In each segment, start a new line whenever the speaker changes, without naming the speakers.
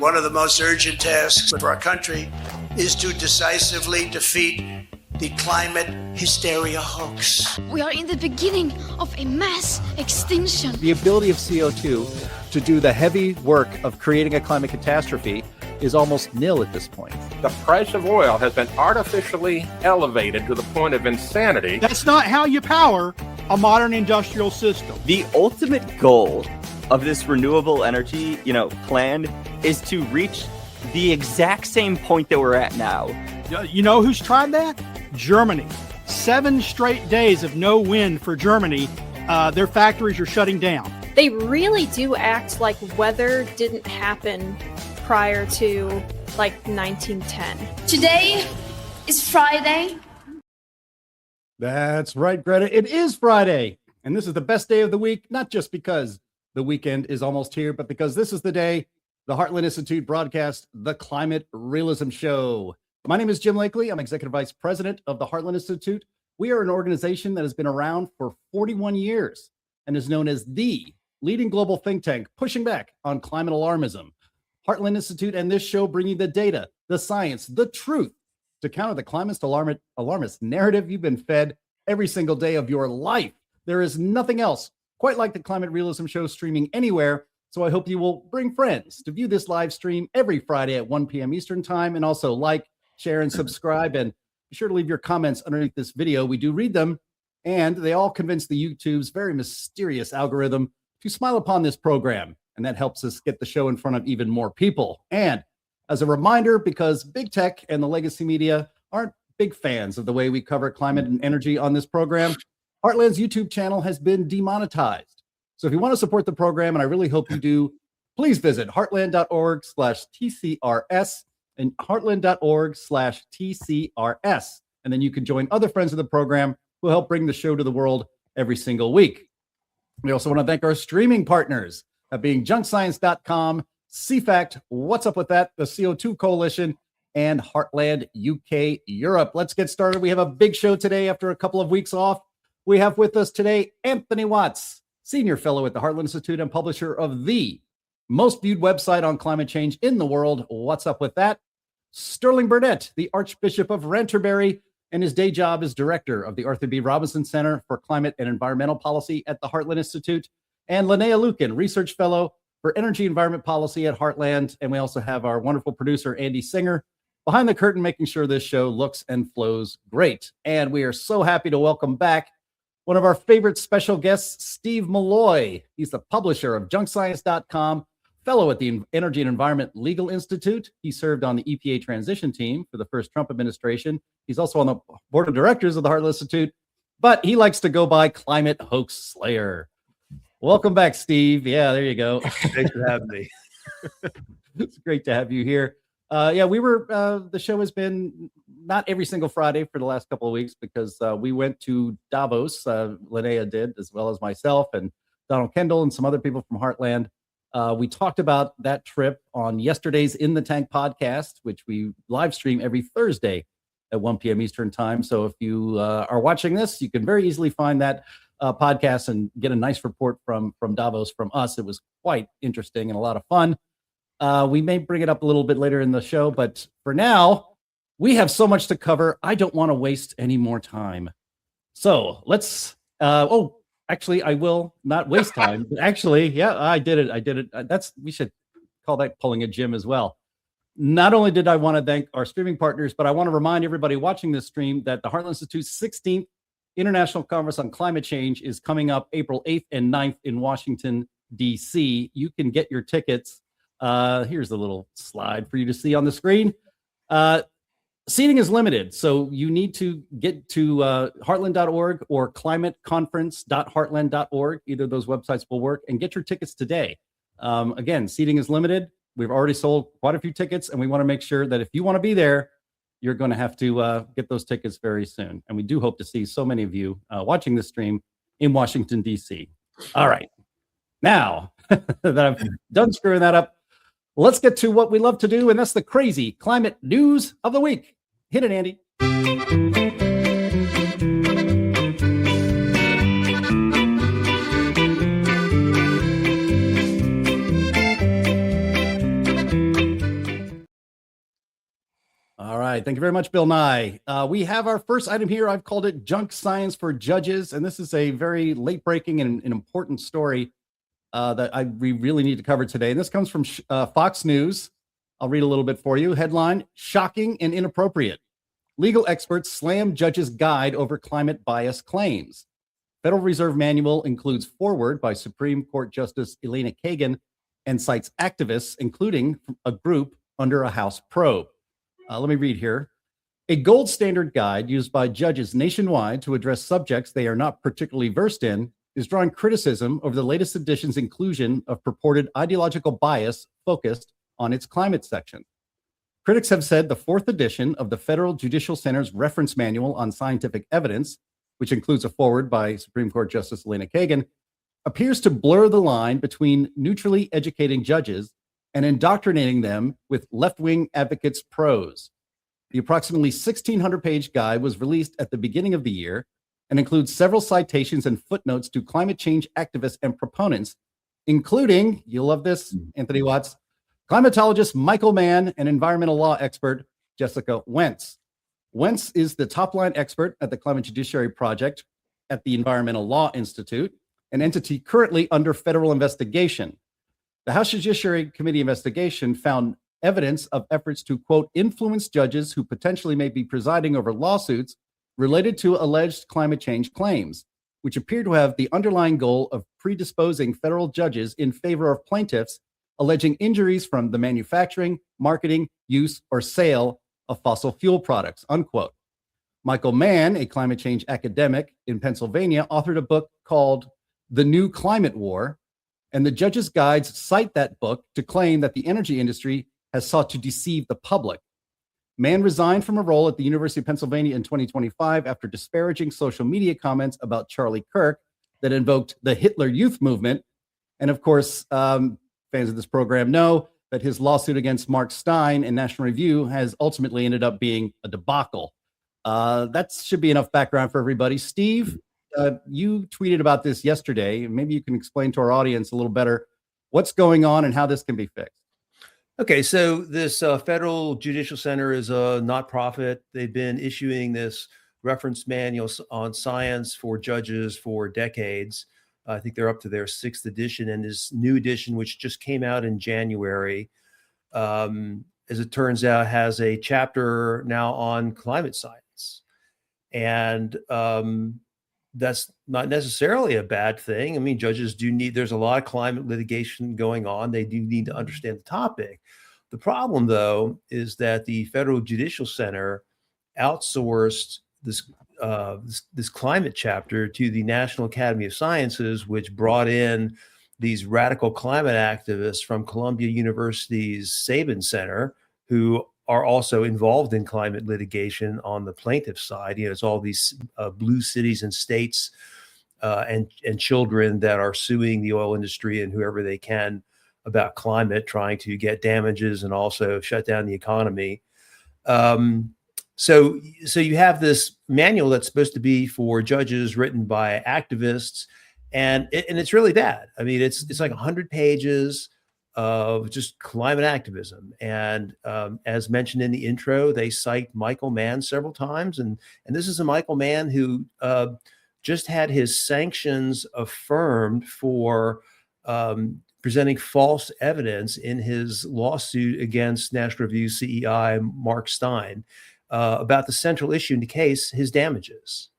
One of the most urgent tasks for our country is to decisively defeat the climate hysteria hoax.
We are in the beginning of a mass extinction.
The ability of CO2 to do the heavy work of creating a climate catastrophe is almost nil at this point.
The price of oil has been artificially elevated to the point of insanity.
That's not how you power a modern industrial system.
The ultimate goal of this renewable energy, plan is to reach the exact same point that we're at now.
You know who's tried that? Germany. 7 straight days of no wind for Germany. Their factories are shutting down.
They really do act like weather didn't happen prior to 1910.
Today is Friday.
That's right, Greta. It is Friday. And this is the best day of the week, not just because the weekend is almost here, but because this is the day the Heartland Institute broadcasts the Climate Realism Show. My name is Jim Lakely. I'm Executive Vice President of the Heartland Institute. We are an organization that has been around for 41 years and is known as the leading global think tank pushing back on climate alarmism. Heartland Institute and this show bring you the data, the science, the truth to counter the climate alarmist narrative you've been fed every single day of your life. There is nothing else quite like the Climate Realism Show streaming anywhere. So I hope you will bring friends to view this live stream every Friday at 1 p.m. Eastern time, and also like, share, and subscribe. And be sure to leave your comments underneath this video. We do read them, and they all convince the YouTube's very mysterious algorithm to smile upon this program. And that helps us get the show in front of even more people. And as a reminder, because big tech and the legacy media aren't big fans of the way we cover climate and energy on this program, Heartland's YouTube channel has been demonetized. So if you want to support the program, and I really hope you do, please visit heartland.org/TCRS and heartland.org/TCRS. And then you can join other friends of the program who help bring the show to the world every single week. We also want to thank our streaming partners, being junkscience.com, CFACT, What's Up With That, the CO2 Coalition, and Heartland UK Europe. Let's get started. We have a big show today after a couple of weeks off. We have with us today Anthony Watts, Senior Fellow at the Heartland Institute and publisher of the most viewed website on climate change in the world, What's Up With That? Sterling Burnett, the Archbishop of Canterbury, and his day job is Director of the Arthur B. Robinson Center for Climate and Environmental Policy at the Heartland Institute, and Linnea Lukin, Research Fellow for Energy Environment Policy at Heartland. And we also have our wonderful producer, Andy Singer, behind the curtain, making sure this show looks and flows great. And we are so happy to welcome back one of our favorite special guests, Steve Milloy. He's the publisher of junkscience.com, fellow at the Energy and Environment Legal Institute. He served on the EPA transition team for the first Trump administration. He's also on the board of directors of the Heartland Institute, but he likes to go by Climate Hoax Slayer. Welcome back, Steve. Yeah, there you go.
Thanks for having me.
It's great to have you here. The show has been not every single Friday for the last couple of weeks because we went to Davos. Linnea did, as well as myself and Donald Kendall and some other people from Heartland. We talked about that trip on yesterday's In the Tank podcast, which we live stream every Thursday at 1 p.m. Eastern time. So if you are watching this, you can very easily find that podcast and get a nice report from Davos from us. It was quite interesting and a lot of fun. We may bring it up a little bit later in the show, but for now, we have so much to cover. I don't want to waste any more time. So let's, actually, I will not waste time. Actually, yeah, I did it. We should call that pulling a Jim as well. Not only did I want to thank our streaming partners, but I want to remind everybody watching this stream that the Heartland Institute's 16th International Conference on Climate Change is coming up April 8th and 9th in Washington, D.C. You can get your tickets. Here's a little slide for you to see on the screen. Seating is limited, so you need to get to heartland.org or climateconference.heartland.org. Either of those websites will work, and get your tickets today. Again, seating is limited. We've already sold quite a few tickets, and we want to make sure that if you want to be there, you're going to have to get those tickets very soon. And we do hope to see so many of you watching this stream in Washington, D.C. All right. Now that I've done screwing that up, let's get to what we love to do, and that's the crazy climate news of the week. Hit it, Andy. right. Thank you very much, Bill Nye. We have our first item here. I've called it Junk Science for Judges. And this is a very late breaking and an important story that we really need to cover today. And this comes from Fox News. I'll read a little bit for you. Headline, Shocking and Inappropriate. Legal experts slam judge's guide over climate bias claims. Federal Reserve Manual includes foreword by Supreme Court Justice Elena Kagan and cites activists, including a group under a House probe. Let me read here. A gold standard guide used by judges nationwide to address subjects they are not particularly versed in is drawing criticism over the latest edition's inclusion of purported ideological bias focused on its climate section. Critics have said the fourth edition of the Federal Judicial Center's Reference Manual on Scientific Evidence, which includes a foreword by Supreme Court Justice Elena Kagan, appears to blur the line between neutrally educating judges and indoctrinating them with left-wing advocates' prose. The approximately 1,600-page guide was released at the beginning of the year and includes several citations and footnotes to climate change activists and proponents, including, you'll love this, Anthony Watts, climatologist Michael Mann and environmental law expert Jessica Wentz. Wentz is the top-line expert at the Climate Judiciary Project at the Environmental Law Institute, an entity currently under federal investigation. The House Judiciary Committee investigation found evidence of efforts to, quote, influence judges who potentially may be presiding over lawsuits related to alleged climate change claims, which appear to have the underlying goal of predisposing federal judges in favor of plaintiffs alleging injuries from the manufacturing, marketing, use, or sale of fossil fuel products, unquote. Michael Mann, a climate change academic in Pennsylvania, authored a book called The New Climate War, and the judges' guides cite that book to claim that the energy industry has sought to deceive the public. Mann resigned from a role at the University of Pennsylvania in 2025 after disparaging social media comments about Charlie Kirk that invoked the Hitler Youth movement. And of course, fans of this program know that his lawsuit against Mark Stein and National Review has ultimately ended up being a debacle. That should be enough background for everybody. Steve, you tweeted about this yesterday. Maybe you can explain to our audience a little better what's going on and how this can be fixed.
Okay, so this Federal Judicial Center is a not-profit. They've been issuing this reference manual on science for judges for decades. I think they're up to their 6th edition, and this new edition, which just came out in January, as it turns out, has a chapter now on climate science. And that's not necessarily a bad thing. I mean, judges do need, there's a lot of climate litigation going on. They do need to understand the topic. The problem, though, is that the Federal Judicial Center outsourced this climate chapter to the National Academy of Sciences, which brought in these radical climate activists from Columbia University's Sabin Center, who are also involved in climate litigation on the plaintiff side. You know, it's all these blue cities and states and children that are suing the oil industry and whoever they can about climate, trying to get damages and also shut down the economy. So you have this manual that's supposed to be for judges, written by activists, and it's really bad. I mean, it's like 100 pages of just climate activism. And as mentioned in the intro, they cite Michael Mann several times. And this is a Michael Mann who just had his sanctions affirmed for presenting false evidence in his lawsuit against National Review CEI Mark Stein about the central issue in the case, his damages.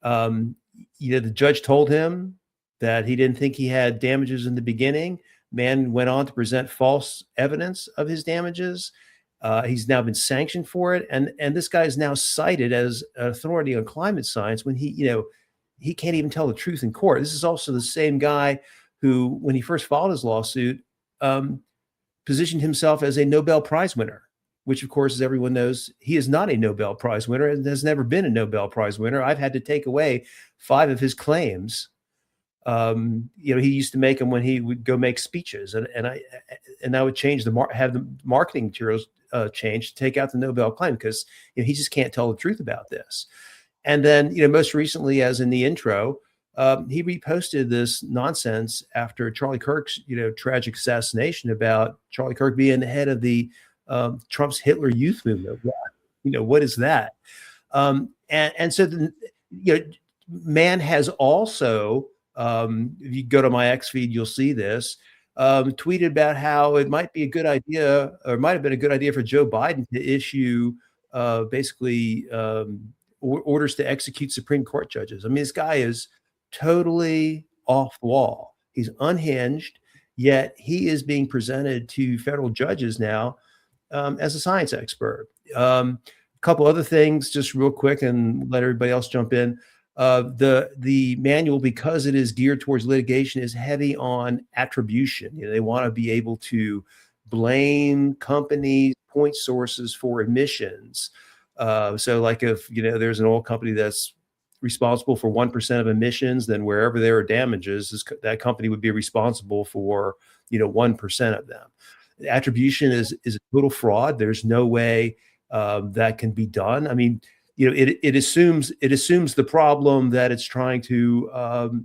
The judge told him that he didn't think he had damages in the beginning. Mann went on to present false evidence of his damages. He's now been sanctioned for it. And this guy is now cited as an authority on climate science when he can't even tell the truth in court. This is also the same guy who, when he first filed his lawsuit, positioned himself as a Nobel Prize winner, which, of course, as everyone knows, he is not a Nobel Prize winner and has never been a Nobel Prize winner. I've had to take away 5 of his claims. He used to make them when he would go make speeches, and I would change have the marketing materials changed to take out the Nobel claim because he just can't tell the truth about this. And then most recently, as in the intro, he reposted this nonsense after Charlie Kirk's tragic assassination about Charlie Kirk being the head of the Trump's Hitler Youth movement. what is that? And so then, man has also, if you go to my X feed, you'll see this, tweeted about how it might be a good idea, or might have been a good idea for Joe Biden to issue basically orders to execute Supreme Court judges. I mean, this guy is totally off the wall. He's unhinged, yet he is being presented to federal judges now as a science expert. A couple other things, just real quick, and let everybody else jump in. The manual, because it is geared towards litigation, is heavy on attribution. They want to be able to blame companies, point sources for emissions. So like if, there's an oil company that's responsible for 1% of emissions, then wherever there are damages, that company would be responsible for, 1% of them. Attribution is a total fraud. There's no way that can be done. I mean, it assumes the problem that it's trying to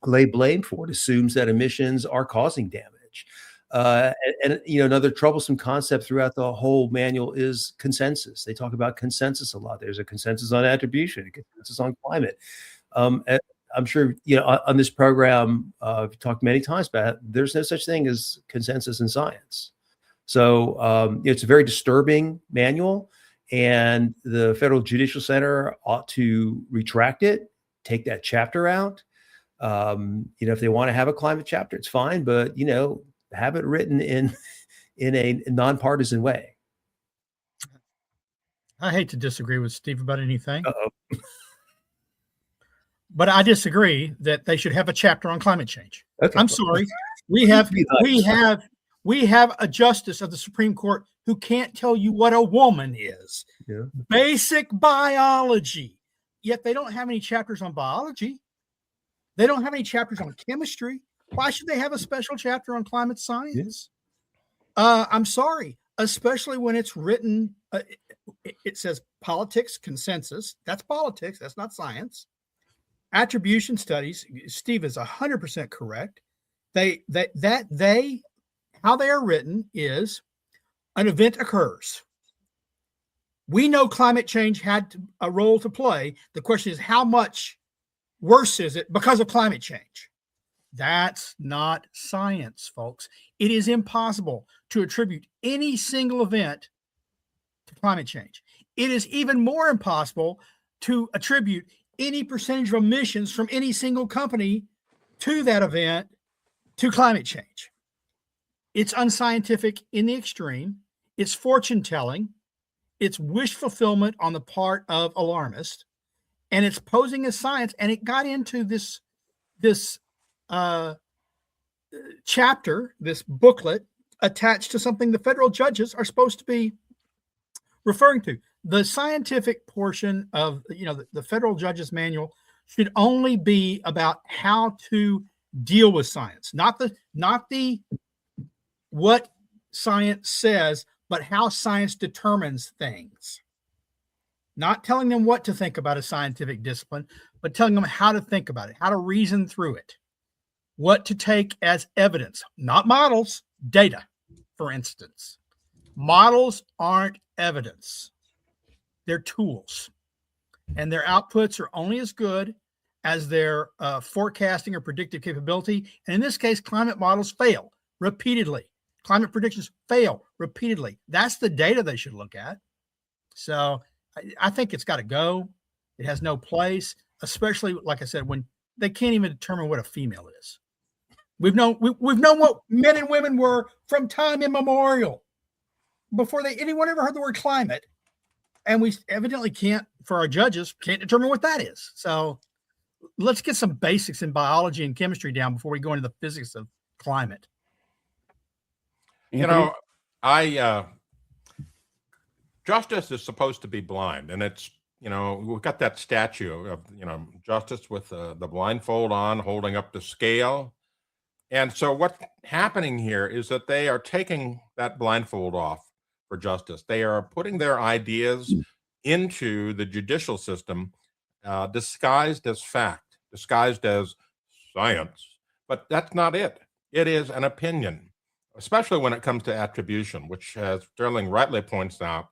lay blame for. It assumes that emissions are causing damage. And another troublesome concept throughout the whole manual is consensus. They talk about consensus a lot. There's a consensus on attribution, a consensus on climate. I'm sure, on this program, we've talked many times about it, there's no such thing as consensus in science. So it's a very disturbing manual, and the Federal Judicial Center ought to retract it, take that chapter out. If they want to have a climate chapter, it's fine, but, have it written in a nonpartisan way.
I hate to disagree with Steve about anything.
Uh-oh.
But I disagree that they should have a chapter on climate change.
Okay.
I'm sorry. We have a justice of the Supreme Court who can't tell you what a woman is.
Yeah.
Basic biology. Yet they don't have any chapters on biology. They don't have any chapters on chemistry. Why should they have a special chapter on climate science? I'm sorry, especially when it's written, it says politics, consensus. That's politics. That's not science. Attribution studies. Steve is 100% correct. How they are written is an event occurs. We know climate change had a role to play. The question is, how much worse is it because of climate change? That's not science, folks. It is impossible to attribute any single event to climate change. It is even more impossible to attribute any percentage of emissions from any single company to that event to climate change. It's unscientific in the extreme. It's fortune telling. It's wish fulfillment on the part of alarmists, and it's posing as science. And it got into this chapter, this booklet attached to something the federal judges are supposed to be referring to. The scientific portion of the federal judges manual should only be about how to deal with science, not the what science says, but how science determines things. Not telling them what to think about a scientific discipline, but telling them how to think about it, how to reason through it, what to take as evidence, not models, data, for instance. Models aren't evidence. They're tools, and their outputs are only as good as their forecasting or predictive capability. And in this case, climate models fail repeatedly. Climate predictions fail repeatedly. That's the data they should look at. So I think it's got to go. It has no place, especially, like I said, when they can't even determine what a female is. We've known what men and women were from time immemorial, before anyone ever heard the word climate. And we evidently can't, for our judges, can't determine what that is. So let's get some basics in biology and chemistry down before we go into the physics of climate.
Justice is supposed to be blind, and it's, we've got that statue of, justice with the blindfold on, holding up the scale. And so what's happening here is that they are taking that blindfold off for justice. They are putting their ideas into the judicial system, disguised as fact, disguised as science. But that's not it. It is an opinion, especially when it comes to attribution, which, as Sterling rightly points out,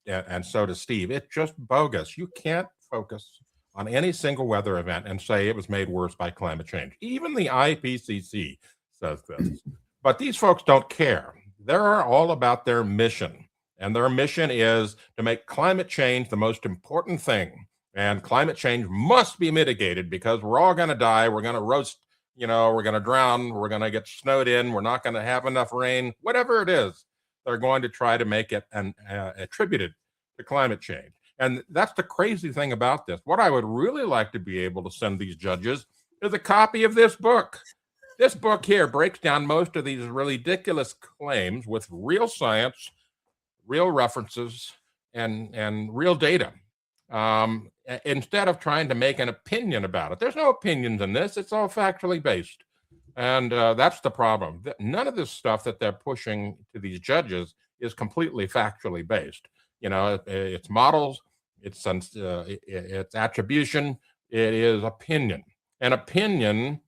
And so does Steve. It's just bogus. You can't focus on any single weather event and say it was made worse by climate change. Even the IPCC says this. But these folks don't care. They're all about their mission. And their mission is to make climate change the most important thing. And climate change must be mitigated because we're all going to die. We're going to roast, we're going to drown. We're going to get snowed in. We're not going to have enough rain. Whatever it is, they're going to try to make it attributed to climate change. And that's the crazy thing about this. What I would really like to be able to send these judges is a copy of this book. This book here breaks down most of these ridiculous claims with real science, real references, and real data, instead of trying to make an opinion about it. There's no opinions in this. It's all factually based. And that's the problem. None of this stuff that they're pushing to these judges is completely factually based. It's models, it's attribution, it is opinion. And opinion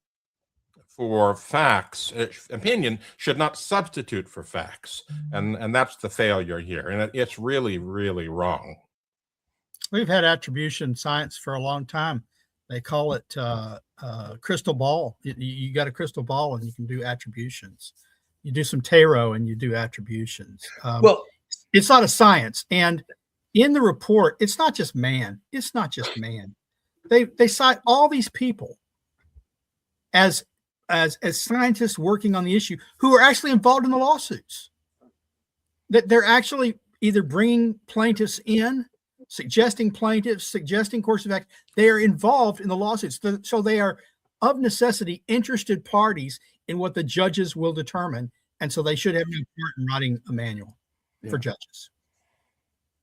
for facts, opinion should not substitute for facts. And that's the failure here. And it's really, really wrong.
We've had attribution science for a long time. They call it crystal ball. You got a crystal ball and you can do attributions. You do some tarot and you do attributions.
Well,
it's not a science. And in the report, it's not just man. It's not just man. They cite all these people as scientists working on the issue who are actually involved in the lawsuits. That they're actually either bringing plaintiffs in, suggesting course of action. They are involved in the lawsuits. So they are of necessity interested parties in what the judges will determine. And so they should have no part in writing a manual for judges.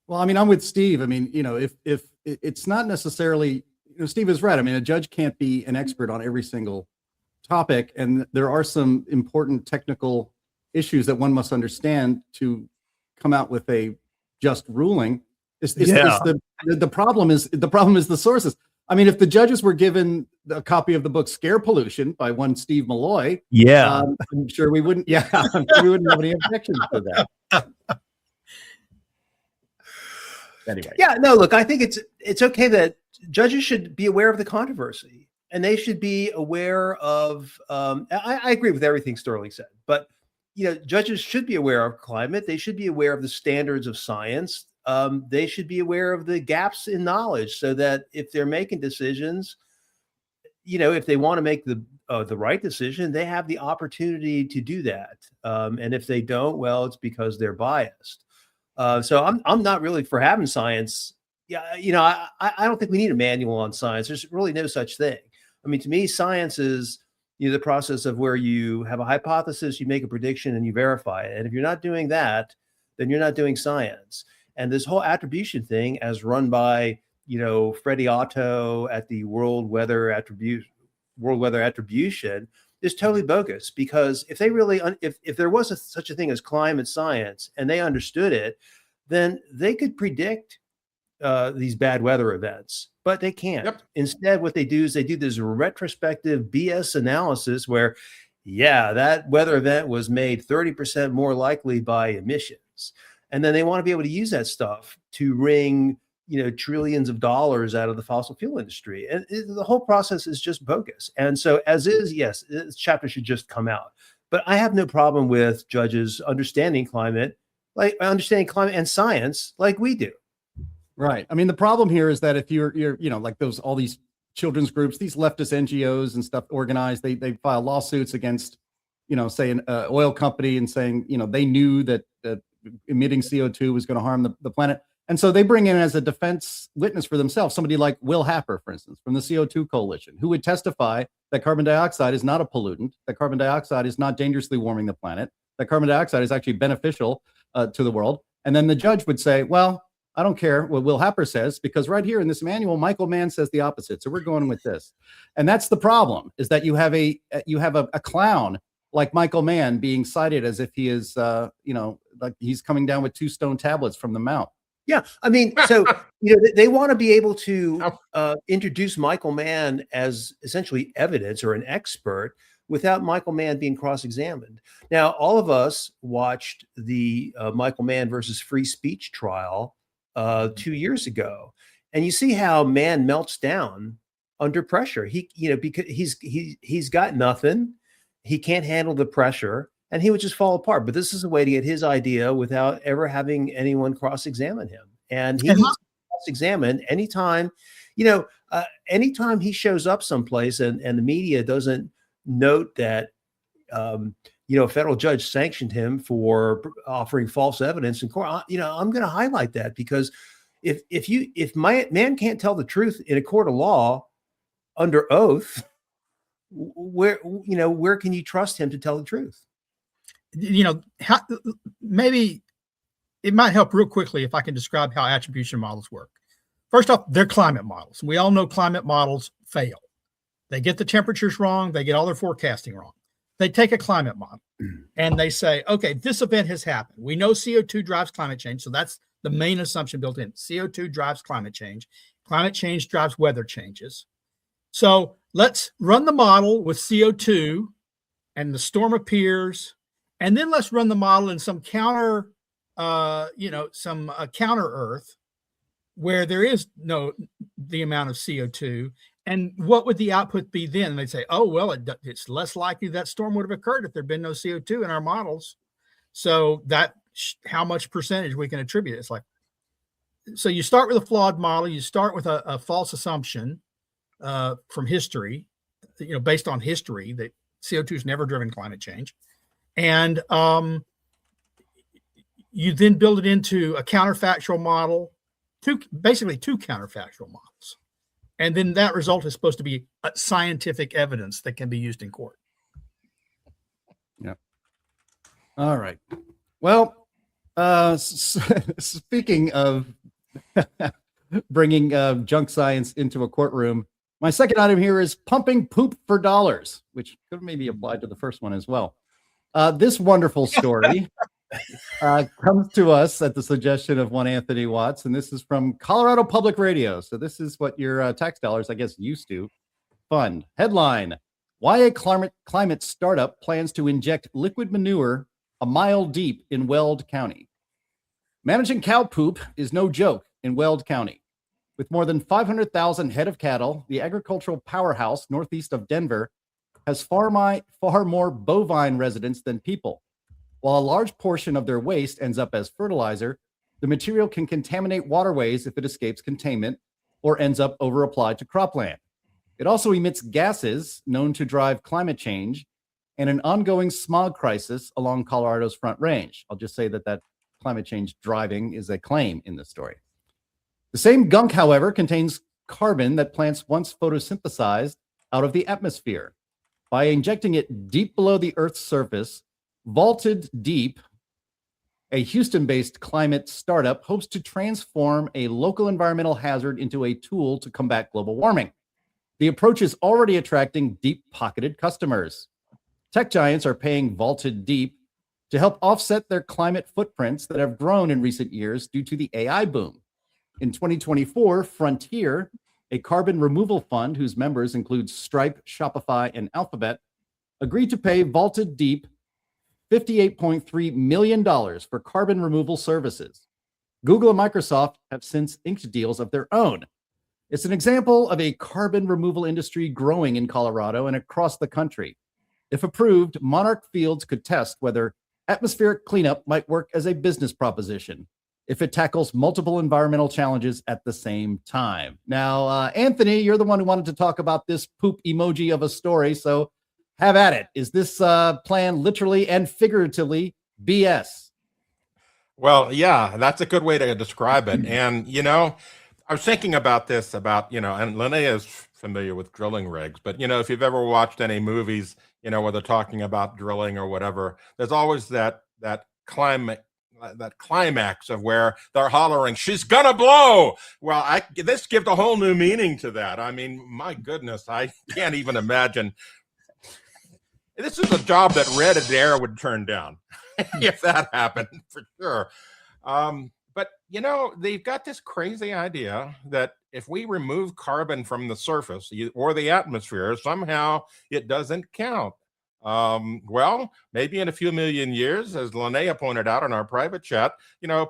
Well, I mean, I'm with Steve. I mean, if it's not necessarily, Steve is right. I mean, a judge can't be an expert on every single topic. And there are some important technical issues that one must understand to come out with a just ruling. The problem is the sources. I mean, if the judges were given a copy of the book Scare Pollution by one Steve Milloy, I'm sure we wouldn't. Yeah, I'm sure we wouldn't have any objections to that. Anyway,
look, I think it's okay that judges should be aware of the controversy, and they should be aware of. I agree with everything Sterling said, but judges should be aware of climate. They should be aware of the standards of science. They should be aware of the gaps in knowledge, so that if they're making decisions, if they want to make the right decision, they have the opportunity to do that. And if they don't, well, it's because they're biased. So I'm not really for having science. I don't think we need a manual on science. There's really no such thing. I mean, to me, science is the process of where you have a hypothesis, you make a prediction, and you verify it. And if you're not doing that, then you're not doing science. And this whole attribution thing, as run by Freddie Otto at the World Weather Attribution, is totally bogus. Because if they really, if there was such a thing as climate science and they understood it, then they could predict these bad weather events. But they can't. Yep. Instead, what they do is they do this retrospective BS analysis where, that weather event was made 30% more likely by emissions. And then they want to be able to use that stuff to wring, trillions of dollars out of the fossil fuel industry. And the whole process is just bogus. And so as is, yes, this chapter should just come out. But I have no problem with judges understanding climate and science like we do.
Right. I mean, the problem here is that if you're like all these children's groups, these leftist NGOs and stuff organized, they file lawsuits against, say an oil company and saying, they knew that emitting CO2 was going to harm the planet. And so they bring in as a defense witness for themselves, somebody like Will Happer, for instance, from the CO2 Coalition, who would testify that carbon dioxide is not a pollutant, that carbon dioxide is not dangerously warming the planet, that carbon dioxide is actually beneficial to the world. And then the judge would say, well, I don't care what Will Happer says, because right here in this manual, Michael Mann says the opposite. So we're going with this. And that's the problem, is that you have a clown like Michael Mann being cited as if he is, like he's coming down with 2 stone tablets from the mount.
Yeah, I mean, so they want to be able to introduce Michael Mann as essentially evidence or an expert, without Michael Mann being cross-examined. Now, all of us watched the Michael Mann versus free speech trial 2 years ago, and you see how Mann melts down under pressure. Because he's got nothing, he can't handle the pressure, and he would just fall apart. But this is a way to get his idea without ever having anyone cross-examine him. And he needs to cross-examine anytime, anytime he shows up someplace and the media doesn't note that, a federal judge sanctioned him for offering false evidence in court. I'm going to highlight that, because if Mann can't tell the truth in a court of law under oath, where can you trust him to tell the truth?
Maybe it might help real quickly if I can describe how attribution models work. First off, they're climate models. We all know climate models fail. They get the temperatures wrong. They get all their forecasting wrong. They take a climate model and they say, okay, this event has happened. We know CO2 drives climate change. So that's the main assumption built in. CO2 drives climate change. Climate change drives weather changes. So let's run the model with CO2 and the storm appears. And then let's run the model in some counter Earth where there is the amount of CO2. And what would the output be then? And they'd say, oh, well, it's less likely that storm would have occurred if there'd been no CO2 in our models. So that how much percentage we can attribute. It's like, so you start with a flawed model. You start with a false assumption from history, based on history that CO2 has never driven climate change. And you then build it into a counterfactual model, basically two counterfactual models. And then that result is supposed to be scientific evidence that can be used in court.
Yeah. All right. Well, speaking of bringing junk science into a courtroom, my second item here is pumping poop for dollars, which could maybe apply to the first one as well. This wonderful story comes to us at the suggestion of one Anthony Watts, and this is from Colorado Public Radio. So this is what your tax dollars, I guess, used to fund. Headline: Why a climate startup plans to inject liquid manure a mile deep in Weld County. Managing cow poop is no joke in Weld County. With more than 500,000 head of cattle, the agricultural powerhouse northeast of Denver has far more bovine residents than people. While a large portion of their waste ends up as fertilizer, the material can contaminate waterways if it escapes containment or ends up over-applied to cropland. It also emits gases known to drive climate change and an ongoing smog crisis along Colorado's Front Range. I'll just say that climate change driving is a claim in this story. The same gunk, however, contains carbon that plants once photosynthesized out of the atmosphere. By injecting it deep below the Earth's surface, Vaulted Deep, a Houston-based climate startup, hopes to transform a local environmental hazard into a tool to combat global warming. The approach is already attracting deep-pocketed customers. Tech giants are paying Vaulted Deep to help offset their climate footprints that have grown in recent years due to the AI boom. In 2024, Frontier, a carbon removal fund whose members include Stripe, Shopify, and Alphabet, agreed to pay Vaulted Deep $58.3 million for carbon removal services. Google and Microsoft have since inked deals of their own. It's an example of a carbon removal industry growing in Colorado and across the country. If approved, Monarch Fields could test whether atmospheric cleanup might work as a business proposition if it tackles multiple environmental challenges at the same time. Now, Anthony, you're the one who wanted to talk about this poop emoji of a story, so have at it. Is this plan literally and figuratively BS?
Well, yeah, that's a good way to describe it. And, I was thinking about this, and Linnea is familiar with drilling rigs, but, if you've ever watched any movies, where they're talking about drilling or whatever, there's always that climax of where they're hollering, "She's gonna blow." Well, this gives a whole new meaning to that. I mean, my goodness, I can't even imagine. This is a job that Red Adair would turn down if that happened, for sure. But, they've got this crazy idea that if we remove carbon from the surface or the atmosphere, somehow it doesn't count. Well, maybe in a few million years, as Linnea pointed out in our private chat,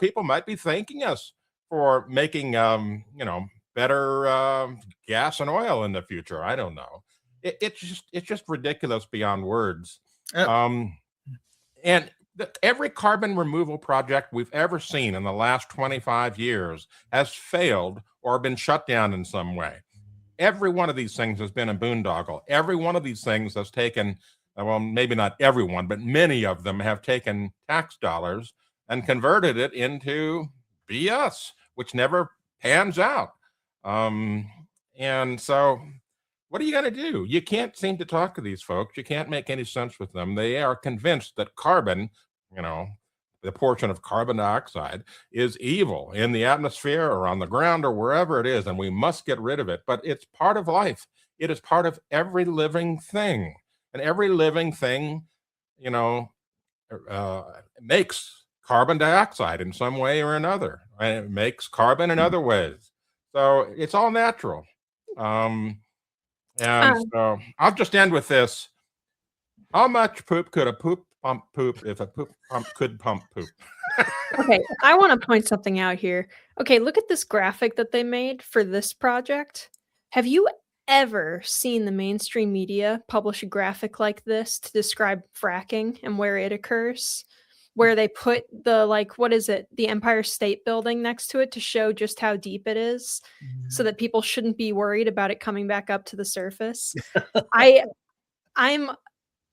people might be thanking us for making, better gas and oil in the future. I don't know. It's just ridiculous beyond words. And every carbon removal project we've ever seen in the last 25 years has failed or been shut down in some way. Every one of these things has been a boondoggle. Every one of these things has taken, well, maybe not everyone, but many of them have taken tax dollars and converted it into BS, which never pans out. And so what are you going to do? You can't seem to talk to these folks. You can't make any sense with them. They are convinced that carbon, the portion of carbon dioxide, is evil in the atmosphere or on the ground or wherever it is, and we must get rid of it. But it's part of life. It is part of every living thing. And every living thing, makes carbon dioxide in some way or another. And it makes carbon in other ways. So it's all natural. So I'll just end with this. How much poop could a poop pump poop if a poop pump could pump poop?
Okay, I want to point something out here. Okay, look at this graphic that they made for this project. Have you ever seen the mainstream media publish a graphic like this to describe fracking and where it occurs? Where they put the Empire State Building next to it to show just how deep it is, so that people shouldn't be worried about it coming back up to the surface. I'm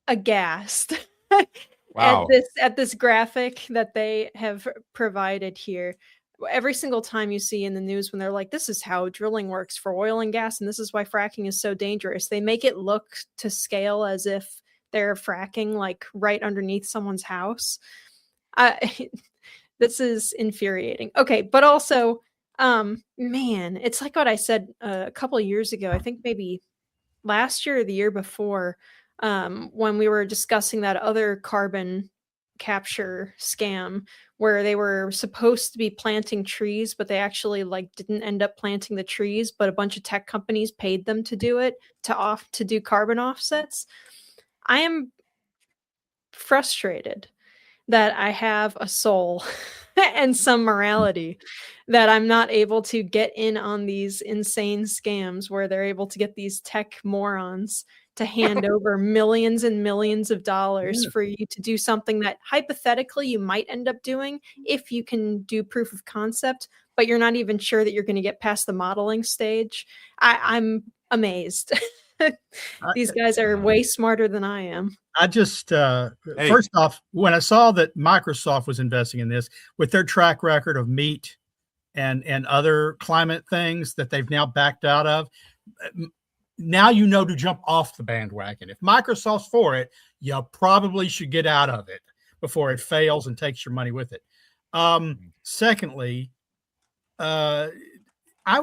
aghast
Wow.
at this graphic that they have provided here. Every single time you see in the news when they're like, this is how drilling works for oil and gas, and this is why fracking is so dangerous, they make it look to scale as if they're fracking like right underneath someone's house. This is infuriating. Okay, but also, man, it's like what I said a couple of years ago. I think maybe last year or the year before, when we were discussing that other carbon capture scam where they were supposed to be planting trees, but they actually didn't end up planting the trees, but a bunch of tech companies paid them to do it to do carbon offsets. I am frustrated that I have a soul and some morality that I'm not able to get in on these insane scams where they're able to get these tech morons to hand over millions and millions of dollars for you to do something that hypothetically you might end up doing if you can do proof of concept, but you're not even sure that you're going to get past the modeling stage. I'm amazed. These guys are way smarter than I am.
I just, first off, when I saw that Microsoft was investing in this with their track record of meat and other climate things that they've now backed out of, now you know to jump off the bandwagon. If Microsoft's for it, you probably should get out of it before it fails and takes your money with it. Secondly, I've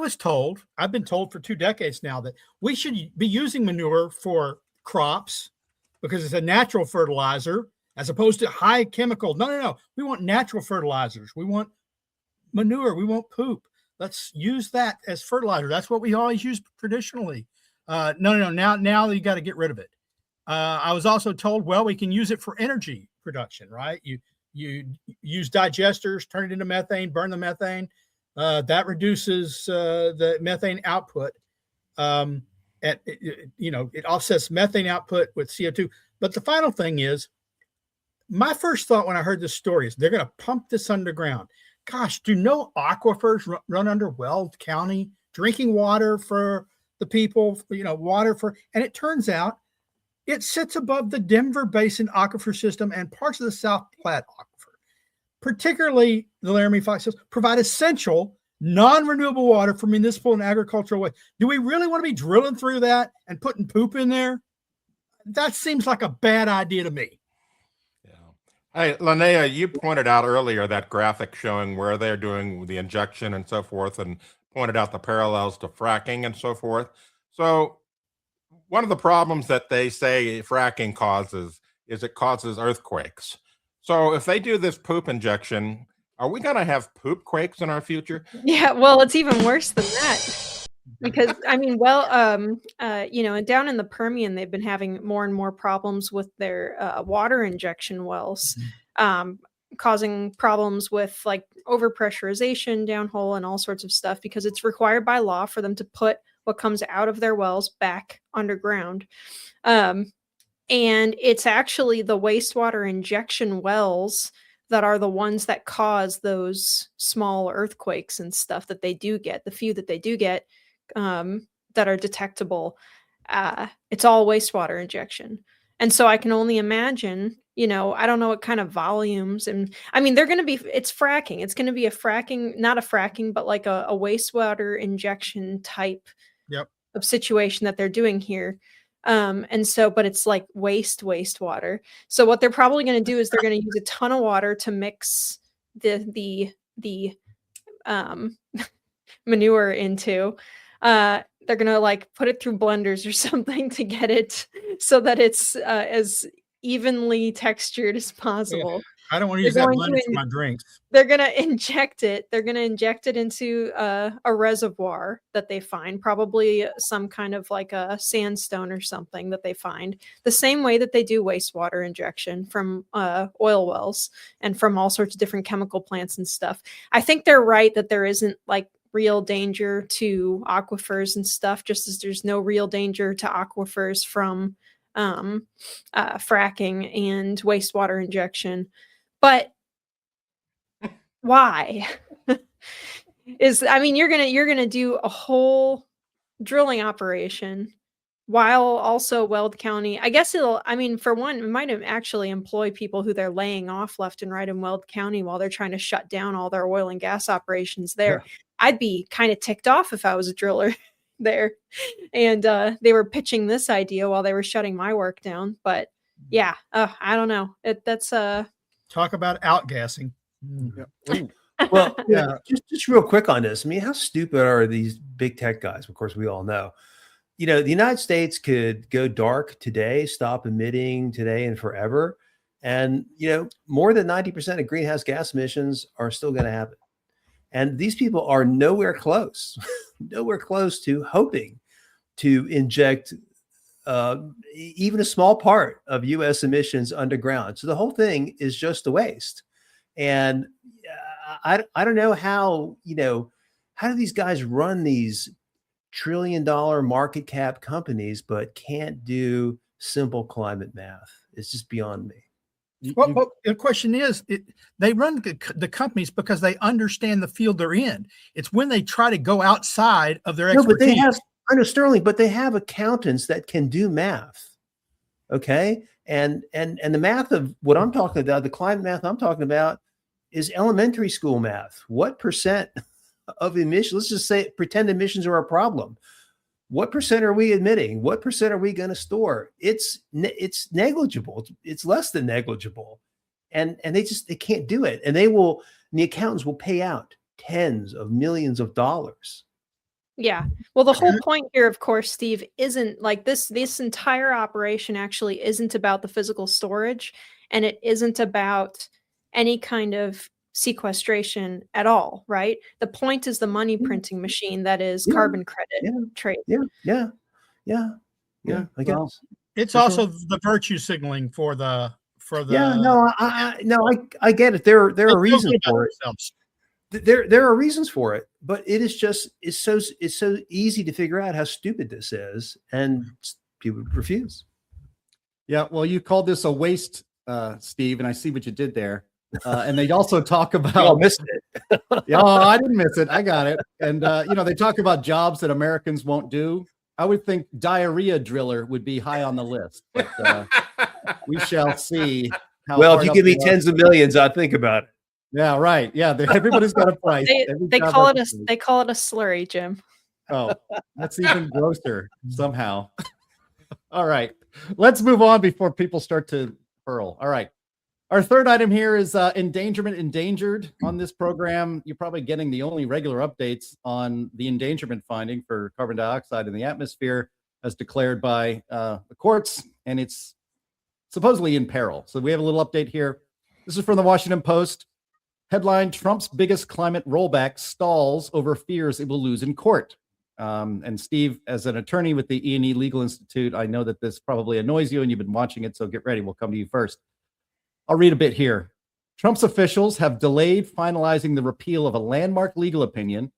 been told for 2 decades now that we should be using manure for crops because it's a natural fertilizer as opposed to high chemical. No. We want natural fertilizers. We want manure. We want poop. Let's use that as fertilizer. That's what we always use traditionally. No. Now you got to get rid of it. I was also told, well, we can use it for energy production, right? You use digesters, turn it into methane, burn the methane. That reduces the methane output. It offsets methane output with CO2. But the final thing is, my first thought when I heard this story is they're going to pump this underground. Gosh, do no aquifers run under Weld County? Drinking water for the people, and it turns out it sits above the Denver Basin aquifer system and parts of the South Platte aquifer. Particularly the Laramie Fox Hills provide essential non-renewable water for municipal and agricultural waste. Do we really want to be drilling through that and putting poop in there? That seems like a bad idea to me.
Yeah. Hey, Linnea, you pointed out earlier that graphic showing where they're doing the injection and so forth, and pointed out the parallels to fracking and so forth. So one of the problems that they say fracking causes is it causes earthquakes. So if they do this poop injection, are we going to have poop quakes in our future?
Yeah, well, it's even worse than that. Because I mean, well, and down in the Permian, they've been having more and more problems with their water injection wells, causing problems with like overpressurization downhole and all sorts of stuff because it's required by law for them to put what comes out of their wells back underground. And it's actually the wastewater injection wells that are the ones that cause those small earthquakes and stuff that they do get, the few that they do get that are detectable. It's all wastewater injection. And so I can only imagine, I don't know what kind of volumes. And I mean, it's fracking. It's going to be not a fracking, but like a wastewater injection type of situation that they're doing here. But it's like wastewater. So what they're probably going to do is they're going to use a ton of water to mix the manure into. They're going to like put it through blenders or something to get it so that it's as evenly textured as possible.
Yeah. I don't want to use that blender for my drinks.
They're going to inject it. They're going to inject it into a reservoir that they find, probably some kind of like a sandstone or something that they find, the same way that they do wastewater injection from oil wells and from all sorts of different chemical plants and stuff. I think they're right that there isn't like real danger to aquifers and stuff, just as there's no real danger to aquifers from fracking and wastewater injection. But why? You're gonna do a whole drilling operation while also Weld County. I guess for one, it might actually employ people who they're laying off left and right in Weld County while they're trying to shut down all their oil and gas operations there. Yeah. I'd be kind of ticked off if I was a driller there. And they were pitching this idea while they were shutting my work down. But yeah, I don't know. That's
talk about outgassing.
Yeah. Well, just real quick on this. I mean, how stupid are these big tech guys? Of course, we all know. The United States could go dark today, stop emitting today and forever. And, more than 90% of greenhouse gas emissions are still going to happen. And these people are nowhere close to hoping to inject even a small part of U.S. emissions underground. So the whole thing is just a waste. And I don't know how do these guys run these $1 trillion market cap companies, but can't do simple climate math? It's just beyond me.
Well, the question is, they run the companies because they understand the field they're in. It's when they try to go outside of their expertise.
I know, Sterling, but they have accountants that can do math. Okay. And the math of what I'm talking about, the climate math I'm talking about, is elementary school math. What percent of emissions, let's just say, pretend emissions are a problem. What percent are we emitting? What percent are we going to store? It's negligible. It's less than negligible. And they can't do it. And the accountants will pay out tens of millions of dollars.
Yeah. Well, the whole point here, of course, Steve, isn't like this entire operation actually isn't about the physical storage, and it isn't about any kind of sequestration at all, right? The point is the money printing machine that is carbon credit trade.
Yeah. I guess
it's also the virtue signaling for the.
I get it. There are reasons for it. There are reasons for it, but it's so easy to figure out how stupid this is, and people refuse.
Yeah, well, you called this a waste, Steve, and I see what you did there. And they also talk about.
Oh, missed it.
I didn't miss it. I got it. And they talk about jobs that Americans won't do. I would think diarrhea driller would be high on the list, but we shall see.
Well, if you give me tens of millions, I'd think about it.
Yeah, right. Yeah, everybody's got a price.
They call it a slurry, Jim.
Oh, that's even grosser somehow. All right, let's move on before people start to hurl. All right. Our third item here is Endangerment Endangered. On this program, you're probably getting the only regular updates on the endangerment finding for carbon dioxide in the atmosphere as declared by the courts, and it's supposedly in peril. So we have a little update here. This is from the Washington Post. Headline: Trump's biggest climate rollback stalls over fears it will lose in court. And Steve, as an attorney with the E&E Legal Institute, I know that this probably annoys you and you've been watching it, so get ready. We'll come to you first. I'll read a bit here. Trump's officials have delayed finalizing the repeal of a landmark legal opinion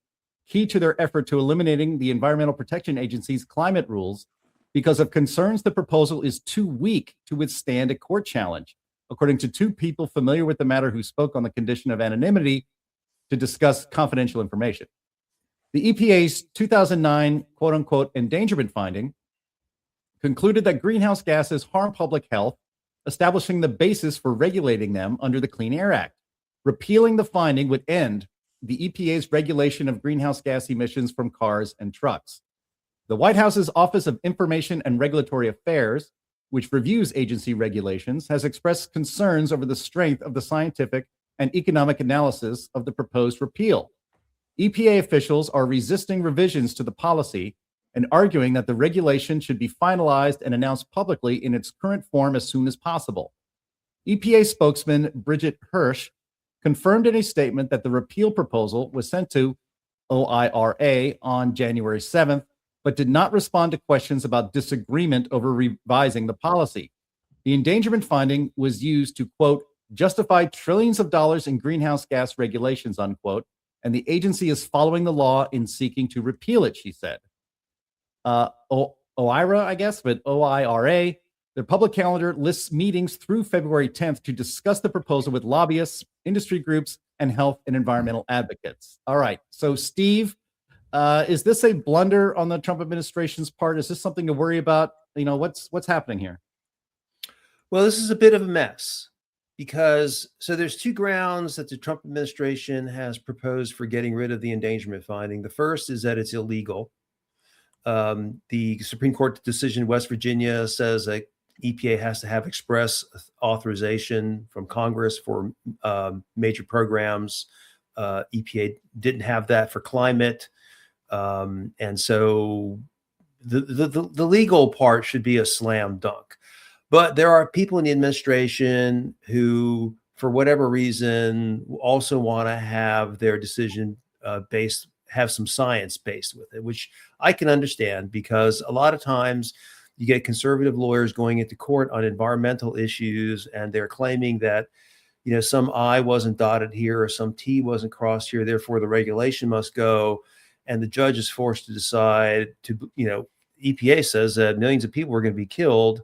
key to their effort to eliminating the Environmental Protection Agency's climate rules because of concerns the proposal is too weak to withstand a court challenge, according to two people familiar with the matter who spoke on the condition of anonymity to discuss confidential information. The EPA's 2009 quote-unquote endangerment finding concluded that greenhouse gases harm public health, establishing the basis for regulating them under the Clean Air Act. Repealing the finding would end the EPA's regulation of greenhouse gas emissions from cars and trucks. The White House's Office of Information and Regulatory Affairs, which reviews agency regulations, has expressed concerns over the strength of the scientific and economic analysis of the proposed repeal. EPA officials are resisting revisions to the policy and arguing that the regulation should be finalized and announced publicly in its current form as soon as possible. EPA spokesman Bridget Hirsch confirmed in a statement that the repeal proposal was sent to OIRA on January 7th, but did not respond to questions about disagreement over revising the policy. The endangerment finding was used to, quote, justify trillions of dollars in greenhouse gas regulations, unquote, and the agency is following the law in seeking to repeal it, she said. OIRA, I guess, but OIRA, their public calendar lists meetings through February 10th to discuss the proposal with lobbyists, industry groups, and health and environmental advocates. All right, so Steve, is this a blunder on the Trump administration's part? Is this something to worry about? You know, what's happening here?
Well, this is a bit of a mess because there's two grounds that the Trump administration has proposed for getting rid of the endangerment finding. The first is that it's illegal. The Supreme Court decision in West Virginia says that EPA has to have express authorization from Congress for major programs. EPA didn't have that for climate. And so the legal part should be a slam dunk. But there are people in the administration who, for whatever reason, also want to have their decision have some science based with it, which I can understand because a lot of times you get conservative lawyers going into court on environmental issues and they're claiming that, you know, some I wasn't dotted here or some T wasn't crossed here, therefore the regulation must go. And the judge is forced to decide to, you know, EPA says that millions of people are going to be killed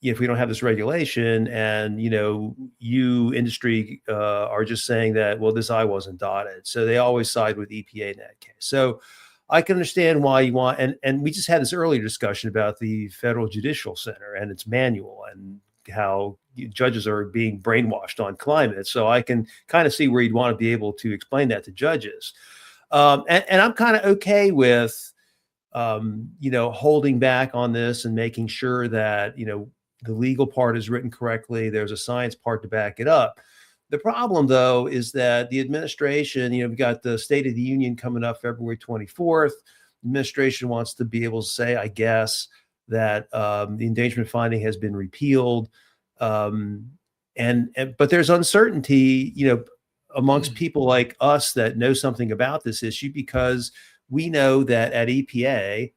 if we don't have this regulation. And, you know, you industry are just saying that, well, this I wasn't dotted. So they always side with EPA in that case. So I can understand why you want, and we just had this earlier discussion about the Federal Judicial Center and its manual and how judges are being brainwashed on climate. So I can kind of see where you'd want to be able to explain that to judges. And I'm kind of okay with, you know, holding back on this and making sure that, you know, the legal part is written correctly. There's a science part to back it up. The problem, though, is that the administration, you know, we've got the State of the Union coming up February 24th. The administration wants to be able to say, I guess, that the endangerment finding has been repealed. But there's uncertainty, you know, amongst people like us that know something about this issue, because we know that at EPA,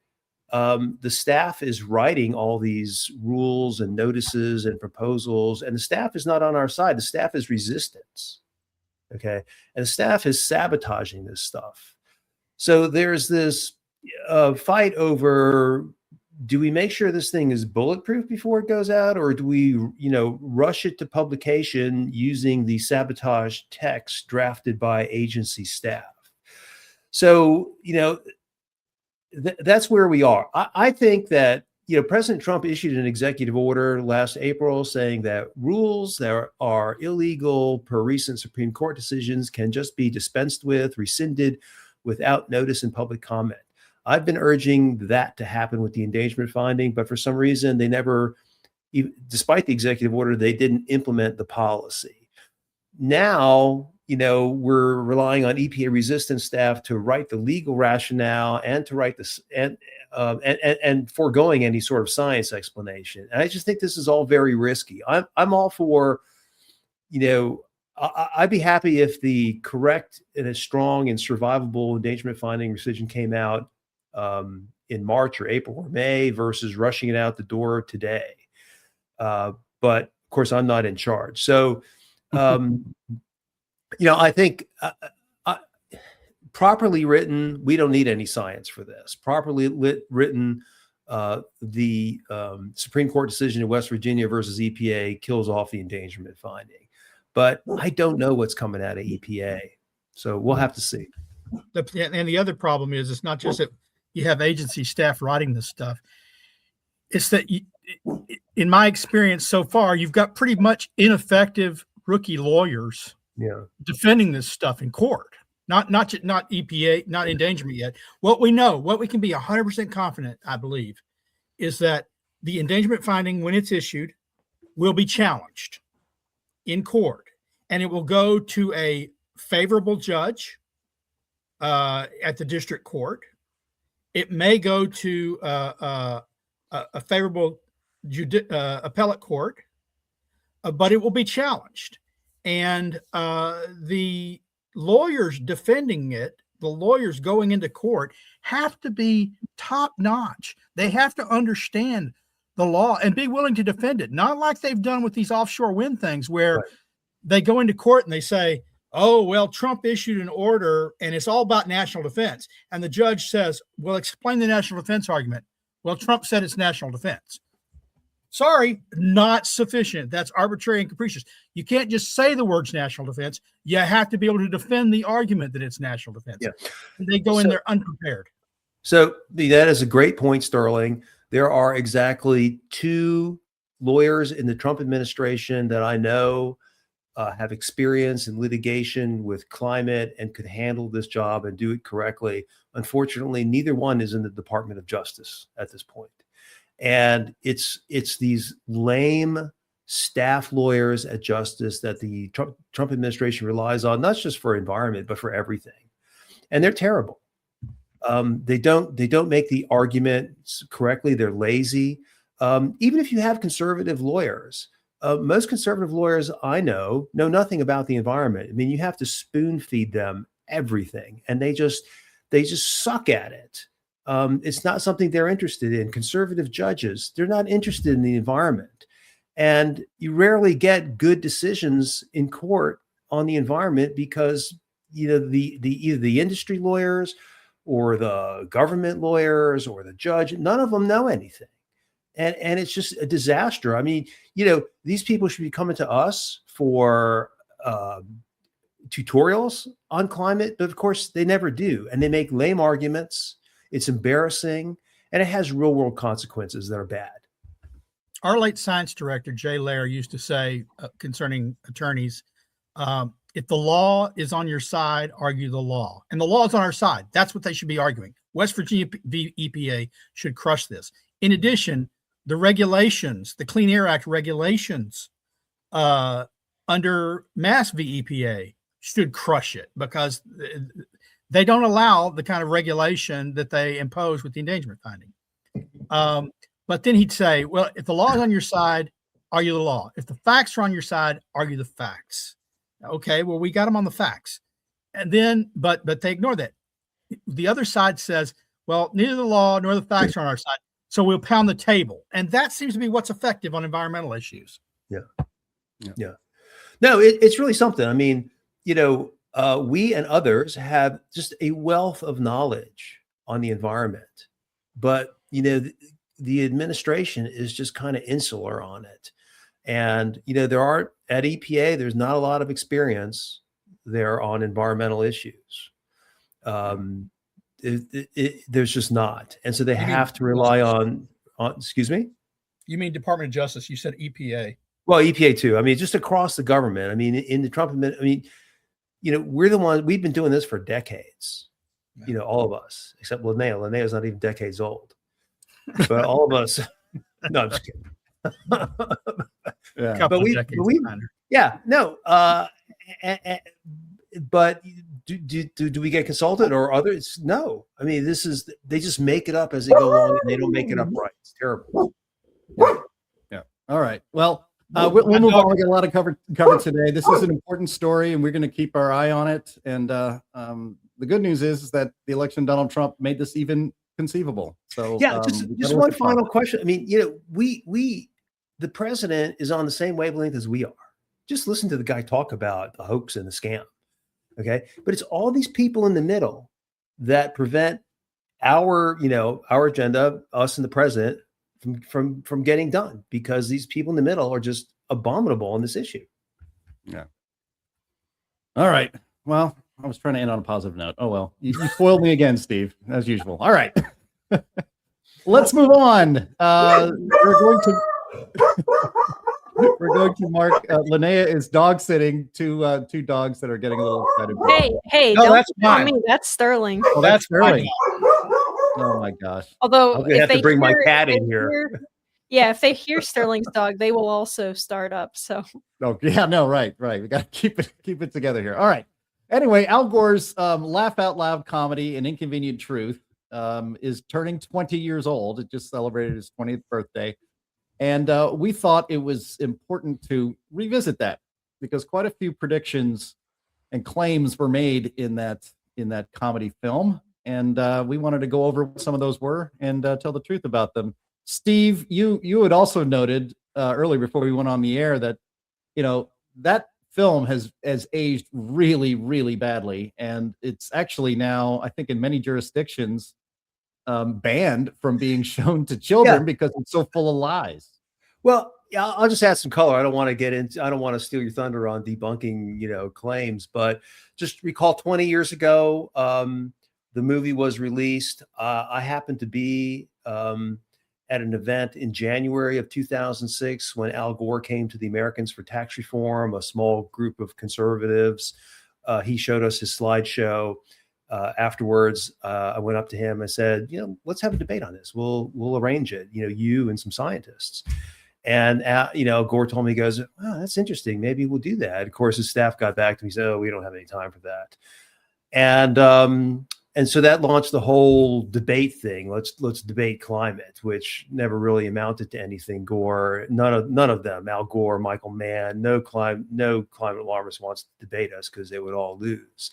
the staff is writing all these rules and notices and proposals, and the staff is not on our side. The staff is resistance. Okay. And the staff is sabotaging this stuff. So there's this fight over, do we make sure this thing is bulletproof before it goes out, or do we, you know, rush it to publication using the sabotage text drafted by agency staff? So, you know, that's where we are. I think that, you know, President Trump issued an executive order last April saying that rules that are illegal per recent Supreme Court decisions can just be dispensed with, rescinded without notice and public comment. I've been urging that to happen with the endangerment finding, but for some reason they never, despite the executive order, they didn't implement the policy. Now, you know, we're relying on EPA resistance staff to write the legal rationale and to write this and foregoing any sort of science explanation. And I just think this is all very risky. I'm all for, you know, I'd be happy if the correct and a strong and survivable endangerment finding rescission came out in March or April or May versus rushing it out the door today. But of course, I'm not in charge. So, I think properly written, we don't need any science for this. Properly written, the Supreme Court decision in West Virginia versus EPA kills off the endangerment finding. But I don't know what's coming out of EPA. So we'll have to see.
And the other problem is, it's not just that you have agency staff writing this stuff. It's that, in my experience so far, you've got pretty much ineffective rookie lawyers defending this stuff in court. Not EPA, not endangerment yet. What we know, what we can be 100% confident, I believe, is that the endangerment finding, when it's issued, will be challenged in court, and it will go to a favorable judge at the district court. It may go to a favorable appellate court, but it will be challenged. And the lawyers defending it, the lawyers going into court, have to be top notch. They have to understand the law and be willing to defend it. Not like they've done with these offshore wind things, where they go into court and they say, oh, well, Trump issued an order and it's all about national defense. And the judge says, well, explain the national defense argument. Well, Trump said it's national defense. Sorry, not sufficient. That's arbitrary and capricious. You can't just say the words national defense. You have to be able to defend the argument that it's national defense. Yeah. And they go in there unprepared.
So that is a great point, Sterling. There are exactly 2 lawyers in the Trump administration that I know have experience in litigation with climate and could handle this job and do it correctly. Unfortunately, neither one is in the Department of Justice at this point. And it's these lame staff lawyers at Justice that the Trump administration relies on, not just for environment, but for everything. And they're terrible. They don't make the arguments correctly. They're lazy. Even if you have conservative lawyers, most conservative lawyers I know nothing about the environment. I mean, you have to spoon feed them everything, and they just suck at it. It's not something they're interested in. Conservative judges, they're not interested in the environment, and you rarely get good decisions in court on the environment because either the industry lawyers or the government lawyers or the judge, none of them know anything. And it's just a disaster. I mean, these people should be coming to us for tutorials on climate, but of course they never do. And they make lame arguments. It's embarrassing, and it has real world consequences that are bad.
Our late science director, Jay Lair, used to say concerning attorneys, if the law is on your side, argue the law. And the law is on our side. That's what they should be arguing. West Virginia v. EPA should crush this. In addition, the regulations, the Clean Air Act regulations under Mass v. EPA should crush it, because they don't allow the kind of regulation that they impose with the endangerment finding. But then he'd say, well, if the law is on your side, argue the law. If the facts are on your side, argue the facts. Okay, well, we got them on the facts. And then, but they ignore that. The other side says, well, neither the law nor the facts are on our side, so we'll pound the table. And that seems to be what's effective on environmental issues.
Yeah. No, it's really something. I mean, we and others have just a wealth of knowledge on the environment, but the administration is just kind of insular on it. And there are at EPA, there's not a lot of experience there on environmental issues. There's just not, and so they have to rely on. Excuse me.
You mean Department of Justice? You said EPA.
Well, EPA too. I mean, just across the government. I mean, in the Trump administration. I mean, we're the ones, we've been doing this for decades, all of us, except Linnea. Linnea's not even decades old, but all of us, no, I'm just kidding.
Yeah.
But do we get consulted or others? No. I mean, they just make it up as they go along, and they don't make it up right. It's terrible.
Yeah. All right. Well, We'll move on. We got a lot of covered today. This is an important story, and we're going to keep our eye on it. And the good news is that the election of Donald Trump made this even conceivable. So
yeah, just one final question. I mean, the president is on the same wavelength as we are. Just listen to the guy talk about the hoax and the scam. Okay, but it's all these people in the middle that prevent our agenda, us and the president, from getting done, because these people in the middle are just abominable on this issue.
Yeah. All right. Well, I was trying to end on a positive note. Oh well, you foiled me again, Steve, as usual. All right. Let's move on. We're going to mark. Linnea is dog sitting two dogs that are getting a little excited.
Hey!
No,
Don't
that's
tell
mine.
me that's Sterling.
Oh, that's Sterling. Oh my gosh.
Although
I'm gonna have to bring my cat in here.
If they hear Sterling's dog, they will also start up. So.
Oh yeah, no, right. We got to keep it together here. All right. Anyway, Al Gore's laugh out loud comedy, An Inconvenient Truth, is turning 20 years old. It just celebrated his 20th birthday. And we thought it was important to revisit that, because quite a few predictions and claims were made in that comedy film. And we wanted to go over what some of those were and tell the truth about them. Steve, you had also noted earlier before we went on the air that, that film has aged really, really badly. And it's actually now, I think in many jurisdictions, banned from being shown to children because it's so full of lies.
Well, yeah, I'll just add some color. I don't want to steal your thunder on debunking, claims, but just recall 20 years ago, the movie was released. I happened to be at an event in January of 2006 when Al Gore came to the Americans for Tax Reform, a small group of conservatives. He showed us his slideshow. Afterwards, I went up to him and said, let's have a debate on this. We'll arrange it, you and some scientists. And, Gore told me, he goes, oh, that's interesting. Maybe we'll do that. Of course, his staff got back to me and said, oh, we don't have any time for that. And so that launched the whole debate thing. Let's debate climate, which never really amounted to anything. Gore, none of them, Al Gore, Michael Mann, no climate alarmist wants to debate us because they would all lose.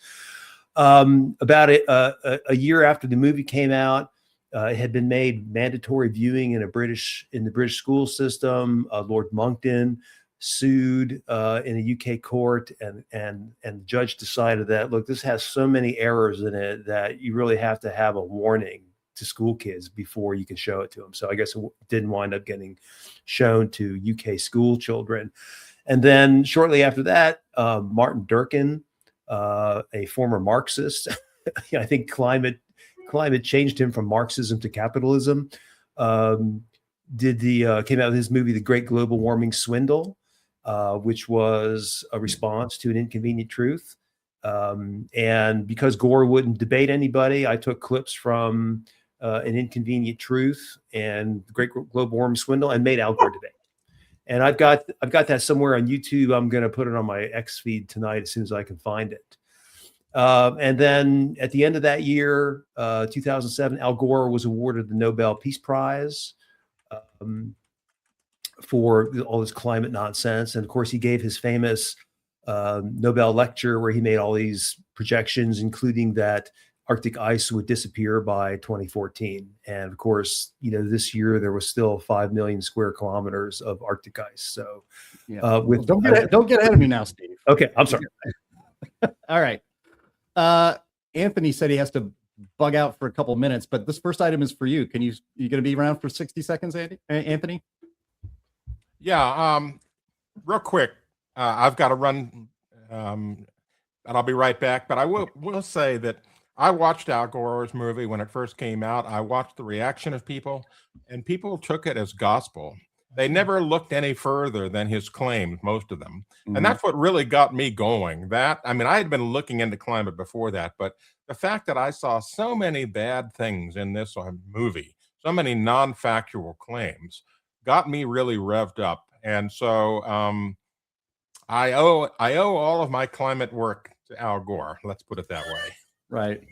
About a year after the movie came out, it had been made mandatory viewing in the British school system. Lord Monckton sued in a UK court, and the judge decided that, look, this has so many errors in it that you really have to have a warning to school kids before you can show it to them. So I guess it didn't wind up getting shown to UK school children. And then shortly after that, Martin Durkin, a former Marxist, I think climate changed him from Marxism to capitalism, came out with his movie, The Great Global Warming Swindle, which was a response to An Inconvenient Truth. And because Gore wouldn't debate anybody, I took clips from An Inconvenient Truth and The Great Global Warming Swindle and made Al Gore debate. And I've got that somewhere on YouTube. I'm going to put it on my X feed tonight as soon as I can find it. And then at the end of that year, 2007, Al Gore was awarded the Nobel Peace Prize for all this climate nonsense. And of course, he gave his famous Nobel lecture where he made all these projections, including that Arctic ice would disappear by 2014. And of course, this year there was still 5 million square kilometers of Arctic ice. So
don't get ahead of me now, Steve.
Okay, I'm sorry.
All right. Anthony said he has to bug out for a couple minutes, but this first item is for you. You going to be around for 60 seconds, Anthony?
Yeah. Real quick. I've got to run, and I'll be right back. But I will say that I watched Al Gore's movie when it first came out. I watched the reaction of people, and people took it as gospel. They never looked any further than his claims, most of them. Mm-hmm. And that's what really got me going. I had been looking into climate before that, but the fact that I saw so many bad things in this movie, so many non-factual claims, got me really revved up. And so I owe all of my climate work to Al Gore. Let's put it that way.
Right.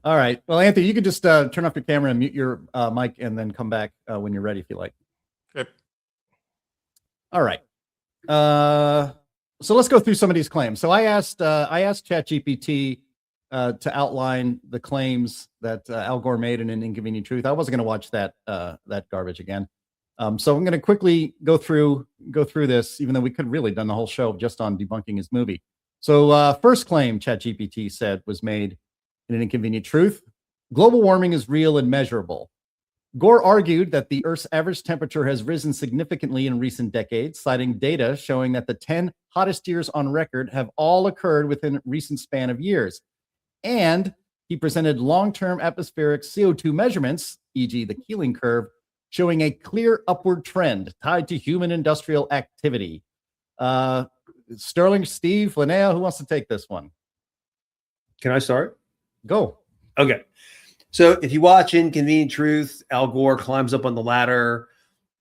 All right. Well, Anthony, you can just turn off your camera and mute your mic and then come back when you're ready if you like.
Yep.
All right. So let's go through some of these claims. So I asked ChatGPT to outline the claims that Al Gore made in An Inconvenient Truth. I wasn't going to watch that garbage again. So I'm going to quickly go through this, even though we could have really done the whole show just on debunking his movie. So first claim ChatGPT said was made in An Inconvenient Truth: global warming is real and measurable. Gore argued that the Earth's average temperature has risen significantly in recent decades, citing data showing that the 10 hottest years on record have all occurred within a recent span of years. And he presented long-term atmospheric CO2 measurements, e.g. the Keeling curve, showing a clear upward trend tied to human industrial activity. Sterling, Steve, Linnea, who wants to take this one?
Can I start?
Go.
Okay. So if you watch Inconvenient Truth, Al Gore climbs up on the ladder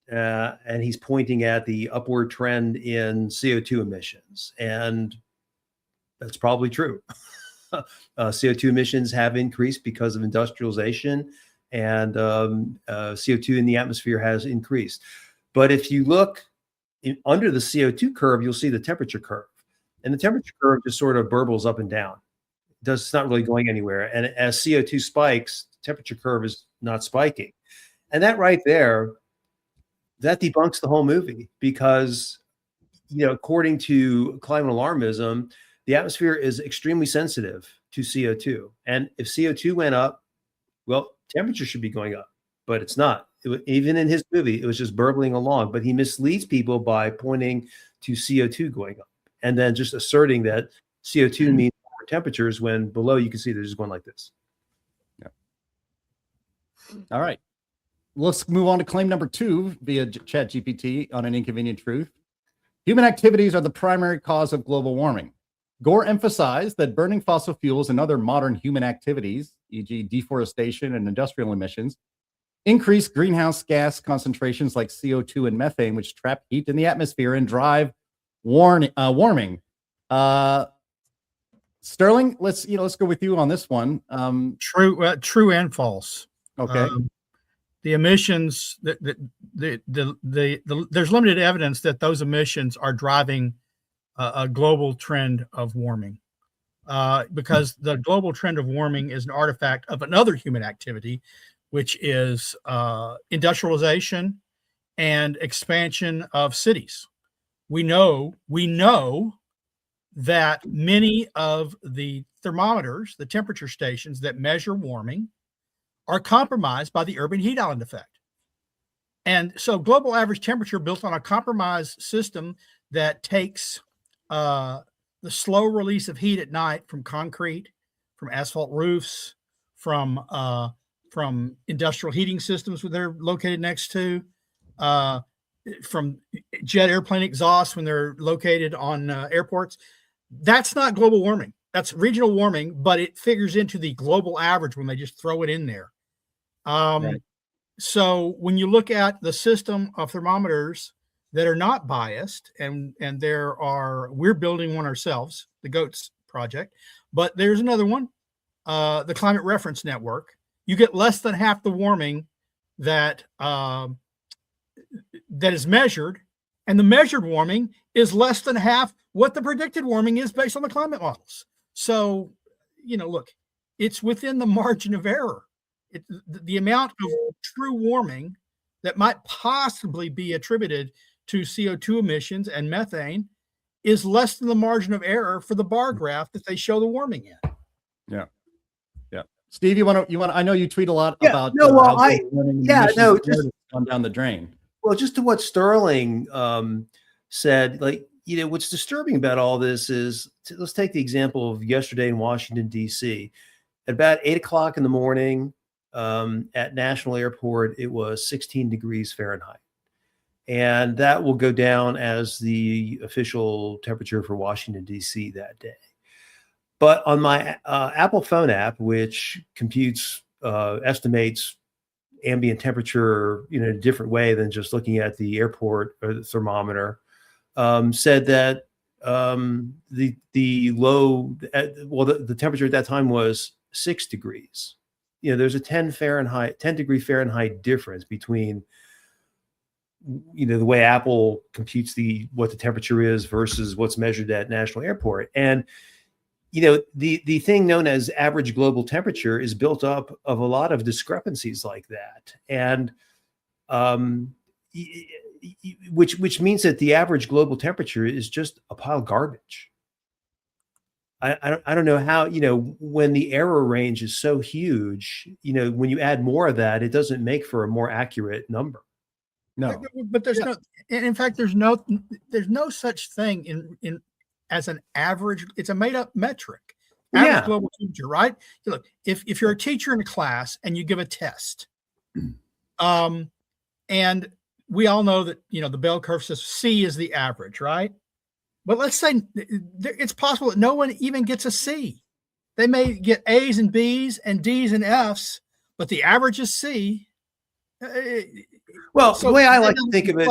and he's pointing at the upward trend in CO2 emissions. And that's probably true. CO2 emissions have increased because of industrialization, and CO2 in the atmosphere has increased. But if you look under the CO2 curve, you'll see the temperature curve. And the temperature curve just sort of burbles up and down. It's not really going anywhere. And as CO2 spikes, the temperature curve is not spiking. And that right there, that debunks the whole movie, because, according to climate alarmism, the atmosphere is extremely sensitive to CO2. And if CO2 went up, well, temperature should be going up, but it's not. Even in his movie, it was just burbling along. But he misleads people by pointing to CO2 going up and then just asserting that CO2 means temperatures, when below you can see they're just going like this.
Yeah. All right. Let's move on to claim number 2 via ChatGPT on An Inconvenient Truth. Human activities are the primary cause of global warming. Gore emphasized that burning fossil fuels and other modern human activities, e.g. deforestation and industrial emissions, increase greenhouse gas concentrations like CO2 and methane, which trap heat in the atmosphere and drive warming. Sterling, let's go with you on this one.
True and false.
Okay.
The emissions there's limited evidence that those emissions are driving a global trend of warming, because the global trend of warming is an artifact of another human activity, which is industrialization and expansion of cities. We know that many of the thermometers, the temperature stations that measure warming, are compromised by the urban heat island effect. And so global average temperature built on a compromised system that takes the slow release of heat at night from concrete, from asphalt roofs, from industrial heating systems where they're located next to, from jet airplane exhaust when they're located on airports. That's not global warming. That's regional warming, but it figures into the global average when they just throw it in there. Right. So when you look at the system of thermometers that are not biased, and we're building one ourselves, the GOATS project, but there's another one, the Climate Reference Network. You get less than half the warming that is measured, and the measured warming is less than half what the predicted warming is based on the climate models. So, look, it's within the margin of error. The amount of true warming that might possibly be attributed to CO2 emissions and methane is less than the margin of error for the bar graph that they show the warming in.
Yeah. Steve, you want to, I know you tweet a lot about
gone
down the drain.
Well, just to what Sterling said, what's disturbing about all this is, let's take the example of yesterday in Washington, D.C. At about 8 o'clock in the morning at National Airport, it was 16 degrees Fahrenheit. And that will go down as the official temperature for Washington, D.C. that day. But on my Apple phone app, which estimates ambient temperature in a different way than just looking at the airport or the thermometer, said that the temperature at that time was 6 degrees. There's a 10 degree Fahrenheit difference between the way Apple computes what the temperature is versus what's measured at National Airport. And, the thing known as average global temperature is built up of a lot of discrepancies like that. And, which means that the average global temperature is just a pile of garbage. I don't know how, when the error range is so huge, when you add more of that, it doesn't make for a more accurate number.
No,
but there's no, and in fact, there's no such thing in as an average. It's a made up metric. Average global temperature, right? Look, if you're a teacher in a class and you give a test, and we all know that the bell curve says C is the average, right? But let's say it's possible that no one even gets a C. They may get A's and B's and D's and F's, but the average is C.
Well, the way I like to think of it,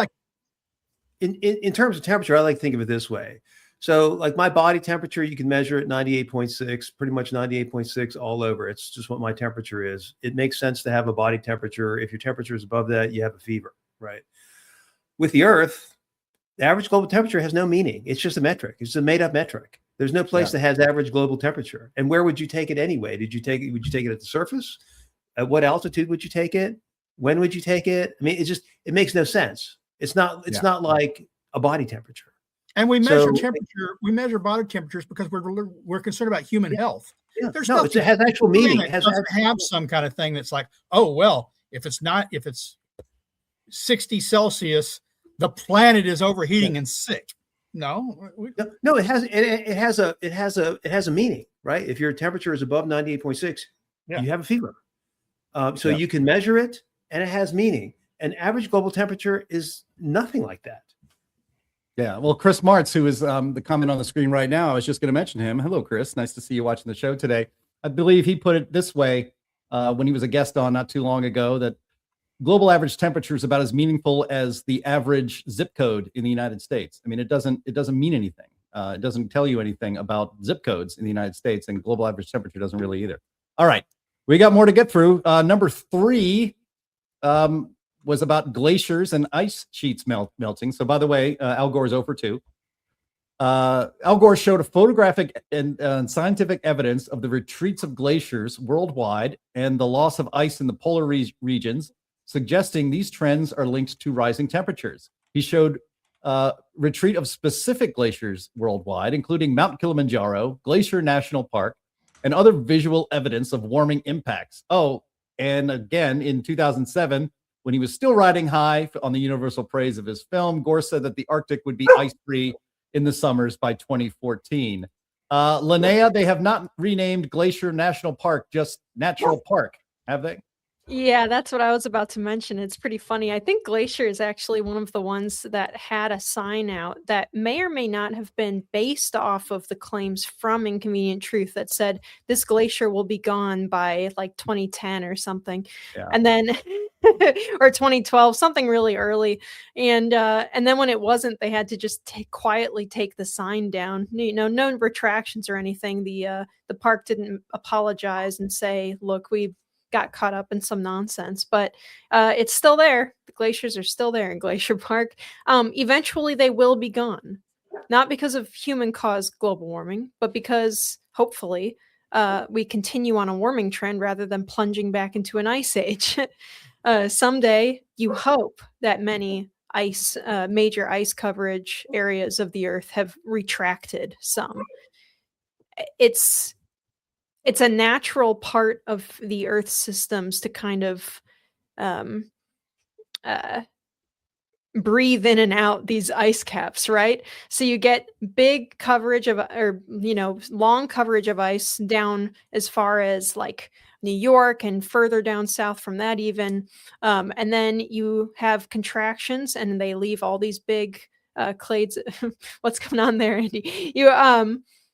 in terms of temperature, I like to think of it this way. So like my body temperature, you can measure at 98.6, pretty much 98.6 all over. It's just what my temperature is. It makes sense to have a body temperature. If your temperature is above that, you have a fever, right? With the Earth, the average global temperature has no meaning. It's just a metric. It's a made up metric. There's no place that has average global temperature. And where would you take it anyway? Would you take it at the surface? At what altitude would you take it? When would you take it? I mean, it makes no sense. It's not like a body temperature.
And we measure temperature. We measure body temperatures because we're concerned about human health.
Yeah. It has actual meaning. It doesn't
have some kind of thing that's like, oh, well, if it's 60 Celsius, the planet is overheating and sick. No,
it has a meaning, right? If your temperature is above 98.6, you have a fever. So you can measure it and it has meaning. And average global temperature is nothing like that.
Yeah. Well, Chris Martz, who is the comment on the screen right now, I was just going to mention him. Hello, Chris. Nice to see you watching the show today. I believe he put it this way when he was a guest on not too long ago, that global average temperature is about as meaningful as the average zip code in the United States. I mean, it doesn't mean anything. It doesn't tell you anything about zip codes in the United States, and global average temperature doesn't really either. All right, we got more to get through. Number 3 was about glaciers and ice sheets melting. So, by the way, Al Gore's 0 for 2. Al Gore showed a photographic and scientific evidence of the retreats of glaciers worldwide and the loss of ice in the polar regions, suggesting these trends are linked to rising temperatures. He showed retreat of specific glaciers worldwide, including Mount Kilimanjaro, Glacier National Park, and other visual evidence of warming impacts. Oh, and again, in 2007, when he was still riding high on the universal praise of his film, Gore said that the Arctic would be ice-free in the summers by 2014. Linnea, they have not renamed Glacier National Park, just Natural Park, have they?
Yeah, that's what I was about to mention. It's pretty funny. I think Glacier is actually one of the ones that had a sign out that may or may not have been based off of the claims from Inconvenient Truth that said this glacier will be gone by like 2010 or something. Yeah. And then or 2012, something really early. And then when it wasn't, they had to just quietly take the sign down. No retractions or anything. The park didn't apologize and say, look, we got caught up in some nonsense, but it's still there. The glaciers are still there in Glacier Park. Eventually they will be gone, not because of human caused global warming, but because hopefully we continue on a warming trend rather than plunging back into an ice age. Someday you hope that many major ice coverage areas of the earth have retracted some. It's a natural part of the Earth's systems to kind of breathe in and out these ice caps, right? So you get big coverage of, long coverage of ice down as far as like New York and further down south from that even. And then you have contractions and they leave all these big clades. What's going on there, Andy?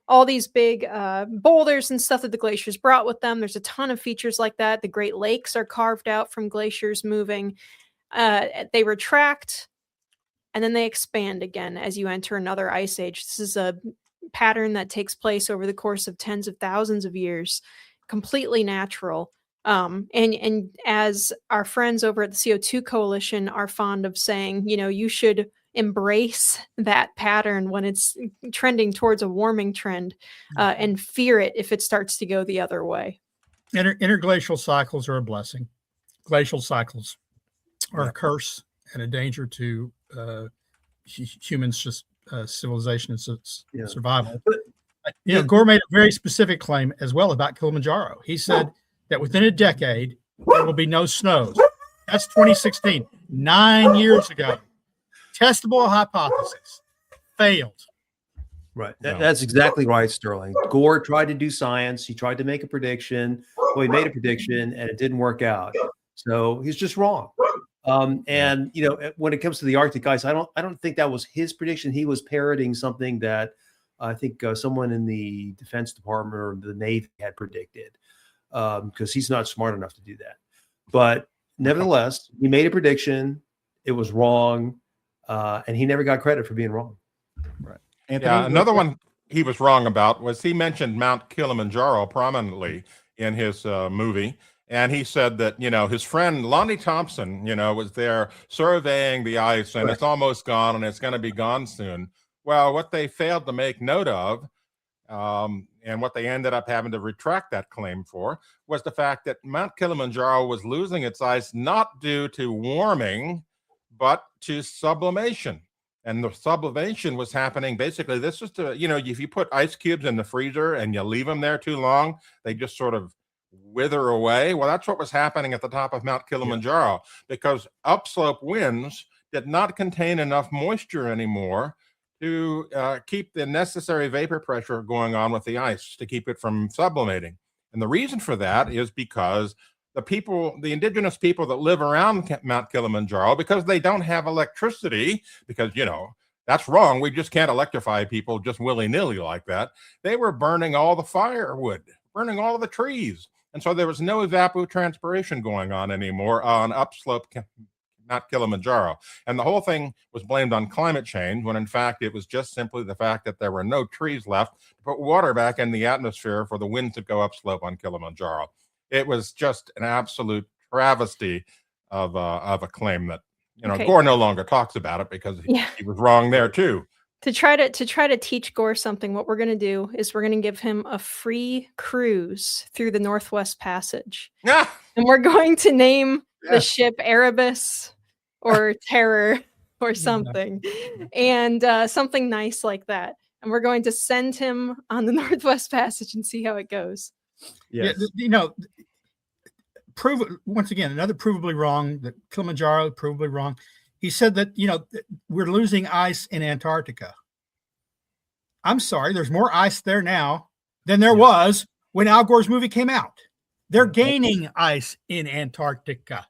All these big boulders and stuff that the glaciers brought with them. There's a ton of features like that. The Great Lakes are carved out from glaciers moving. They retract, and then they expand again as you enter another ice age. This is a pattern that takes place over the course of tens of thousands of years, completely natural. And as our friends over at the CO2 Coalition are fond of saying, you should embrace that pattern when it's trending towards a warming trend, and fear it if it starts to go the other way.
Interglacial cycles are a blessing. Glacial cycles are a curse and a danger to humans, just civilization and survival. Gore made a very specific claim as well about Kilimanjaro. He said that within a decade, there will be no snows. That's 2016, 9 years ago. Testable hypothesis. Failed.
Right. That's exactly right, Sterling. Gore tried to do science. He tried to make a prediction. Well, he made a prediction and it didn't work out. So he's just wrong. And when it comes to the Arctic ice, I don't think that was his prediction. He was parroting something that I think someone in the Defense Department or the Navy had predicted, because he's not smart enough to do that. But nevertheless, he made a prediction. It was wrong, and he never got credit for being wrong.
Right.
Anthony, another one he was wrong about was he mentioned Mount Kilimanjaro prominently in his movie. And he said that, his friend Lonnie Thompson, was there surveying the ice and it's almost gone and it's going to be gone soon. Well, what they failed to make note of, and what they ended up having to retract that claim for, was the fact that Mount Kilimanjaro was losing its ice not due to warming, but to sublimation. And the sublimation was happening. Basically, this is to, if you put ice cubes in the freezer and you leave them there too long, they just sort of wither away. Well, that's what was happening at the top of Mount Kilimanjaro, because upslope winds did not contain enough moisture anymore to keep the necessary vapor pressure going on with the ice to keep it from sublimating. And the reason for that is because the indigenous people that live around Mount Kilimanjaro, because they don't have electricity, because, that's wrong. We just can't electrify people just willy-nilly like that. They were burning all the firewood, burning all of the trees. And so there was no evapotranspiration going on anymore on upslope Mount Kilimanjaro. And the whole thing was blamed on climate change, when in fact it was just simply the fact that there were no trees left to put water back in the atmosphere for the wind to go upslope on Kilimanjaro. It was just an absolute travesty of a claim that, Gore no longer talks about it because he was wrong there too.
To try to teach Gore something, what we're going to do is we're going to give him a free cruise through the Northwest Passage. And we're going to name the ship Erebus or Terror or something, and something nice like that. And we're going to send him on the Northwest Passage and see how it goes.
Yes. Prove once again, another provably wrong, that Kilimanjaro provably wrong. He said that, we're losing ice in Antarctica. I'm sorry, there's more ice there now than there was when Al Gore's movie came out. They're gaining ice in Antarctica.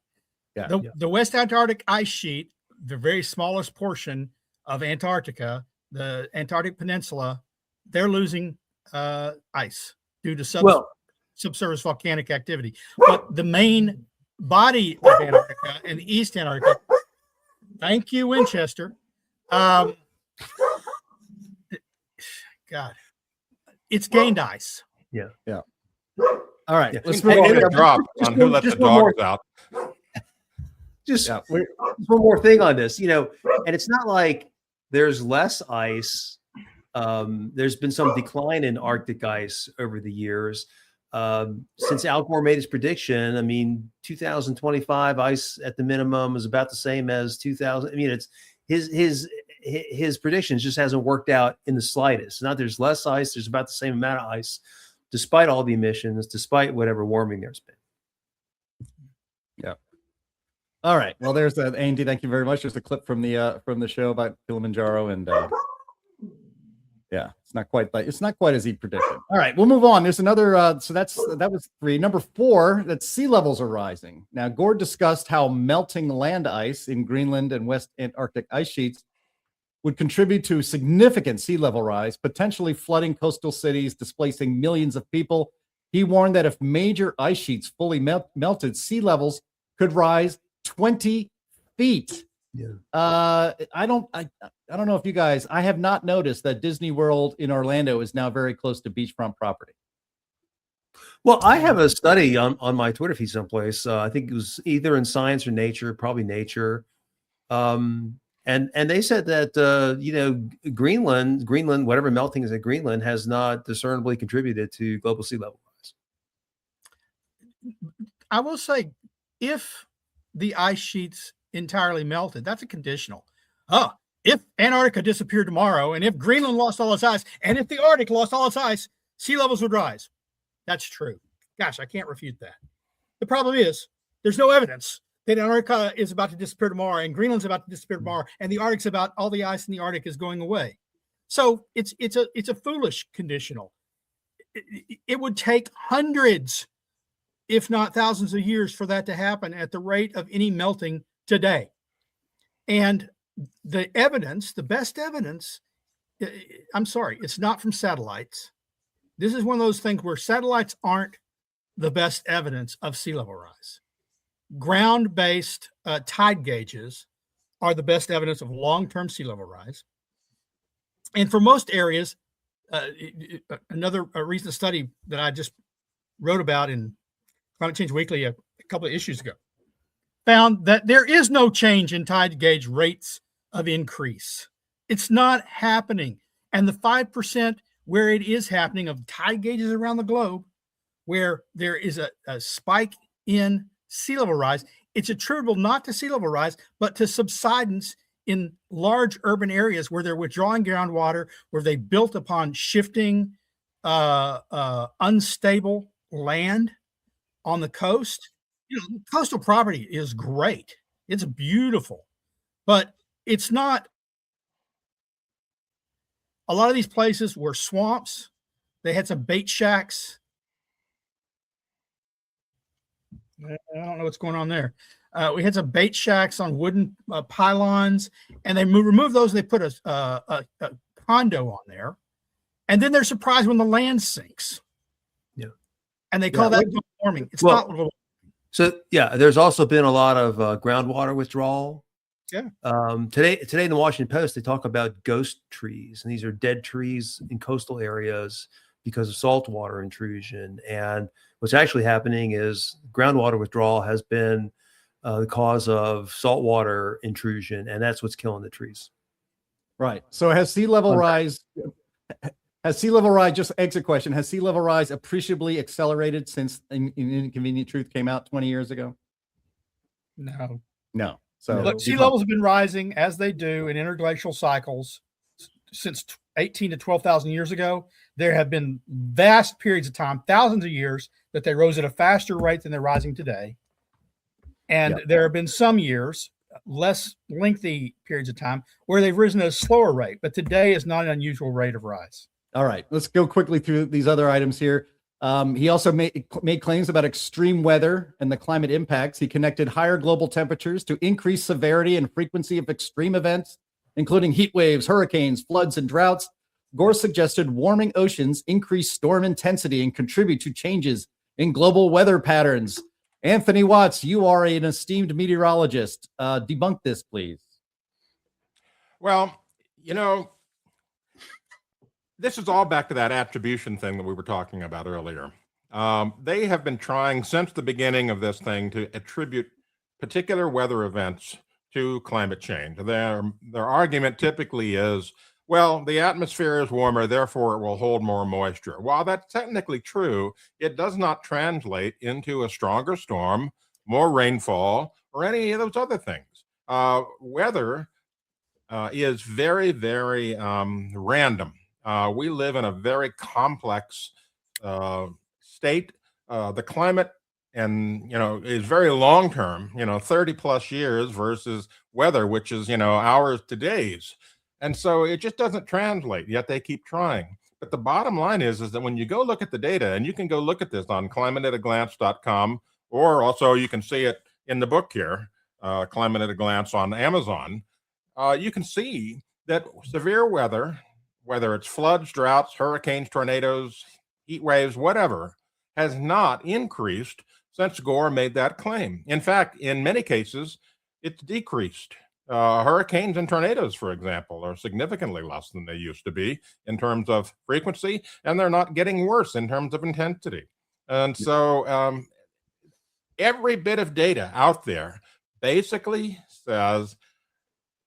The West Antarctic ice sheet, the very smallest portion of Antarctica, the Antarctic Peninsula, they're losing ice due to subsurface volcanic activity. But the main body of Antarctica and the East Antarctica, thank you, Winchester. God, it's gained ice.
Yeah. All right.
Let's move on. A drop on who let the dogs out.
Just one more thing on this, and it's not like there's less ice. There's been some decline in Arctic ice over the years. Since Al Gore made his prediction, 2025 ice at the minimum is about the same as 2000. It's his predictions just hasn't worked out in the slightest. Not there's less ice. There's about the same amount of ice, despite all the emissions, despite whatever warming there's been.
Yeah. All right. Well, there's that. Andy, thank you very much. There's a clip from the show about Kilimanjaro, and it's not quite as he predicted. All right, we'll move on. There's another. So that was 3. Number 4. That sea levels are rising. Now, Gore discussed how melting land ice in Greenland and West Antarctic ice sheets would contribute to significant sea level rise, potentially flooding coastal cities, displacing millions of people. He warned that if major ice sheets fully melted, sea levels could rise 20 feet.
Yeah.
I don't know if you guys, I have not noticed that Disney World in Orlando is now very close to beachfront property.
Well, I have a study on my Twitter feed someplace. I think it was either in Science or Nature, probably Nature. And they said that Greenland, whatever melting is at Greenland, has not discernibly contributed to global sea level rise.
I will say, if the ice sheets entirely melted, that's a conditional. If Antarctica disappeared tomorrow, and if Greenland lost all its ice, and if the Arctic lost all its ice, sea levels would rise. That's true. Gosh, I can't refute that. The problem is there's no evidence that Antarctica is about to disappear tomorrow, and Greenland's about to disappear tomorrow, and the Arctic's about all the ice in the Arctic is going away. So it's a foolish conditional. It would take hundreds, if not thousands of years for that to happen at the rate of any melting today. And the evidence, the best evidence, I'm sorry, it's not from satellites. This is one of those things where satellites aren't the best evidence of sea level rise. Ground-based tide gauges are the best evidence of long-term sea level rise. And for most areas, another recent study that I just wrote about in Climate Change Weekly a couple of issues ago found that there is no change in tide gauge rates of increase. It's not happening. And the 5% where it is happening of tide gauges around the globe, where there is a spike in sea level rise, it's attributable not to sea level rise, but to subsidence in large urban areas where they're withdrawing groundwater, where they built upon shifting, unstable land on the coast. Coastal property is great. It's beautiful, but it's not. A lot of these places were swamps. They had some bait shacks. I don't know what's going on there. We had some bait shacks on wooden pylons, and they removed those. And they put a condo on there, and then they're surprised when the land sinks.
Yeah,
and they call that global warming. It's not global.
So there's also been a lot of groundwater withdrawal.
Yeah.
Today in the Washington Post, they talk about ghost trees, and these are dead trees in coastal areas because of saltwater intrusion. And what's actually happening is groundwater withdrawal has been the cause of saltwater intrusion, and that's what's killing the trees.
Right. So has sea level rise? Just exit question. Has sea level rise appreciably accelerated since Inconvenient Truth came out 20 years ago?
No.
So
look, sea levels have been rising as they do in interglacial cycles since 18 to 12,000 years ago. There have been vast periods of time, thousands of years, that they rose at a faster rate than they're rising today. And there have been some years, less lengthy periods of time, where they've risen at a slower rate. But today is not an unusual rate of rise.
All right, let's go quickly through these other items here. He also made claims about extreme weather and the climate impacts. He connected higher global temperatures to increased severity and frequency of extreme events, including heat waves, hurricanes, floods, and droughts. Gore suggested warming oceans increase storm intensity and contribute to changes in global weather patterns. Anthony Watts, you are an esteemed meteorologist. Debunk this, please.
Well, this is all back to that attribution thing that we were talking about earlier. They have been trying since the beginning of this thing to attribute particular weather events to climate change. Their argument typically is, well, the atmosphere is warmer, therefore it will hold more moisture. While that's technically true, it does not translate into a stronger storm, more rainfall, or any of those other things. Weather is very, very random. We live in a very complex state. The climate is very long term, 30 plus years versus weather, which is, hours to days. And so it just doesn't translate, yet they keep trying. But the bottom line is that when you go look at the data, and you can go look at this on climateataglance.com, or also you can see it in the book here, Climate at a Glance on Amazon, you can see that severe weather, whether it's floods, droughts, hurricanes, tornadoes, heat waves, whatever, has not increased since Gore made that claim. In fact, in many cases, it's decreased. Hurricanes and tornadoes, for example, are significantly less than they used to be in terms of frequency, and they're not getting worse in terms of intensity. And so every bit of data out there basically says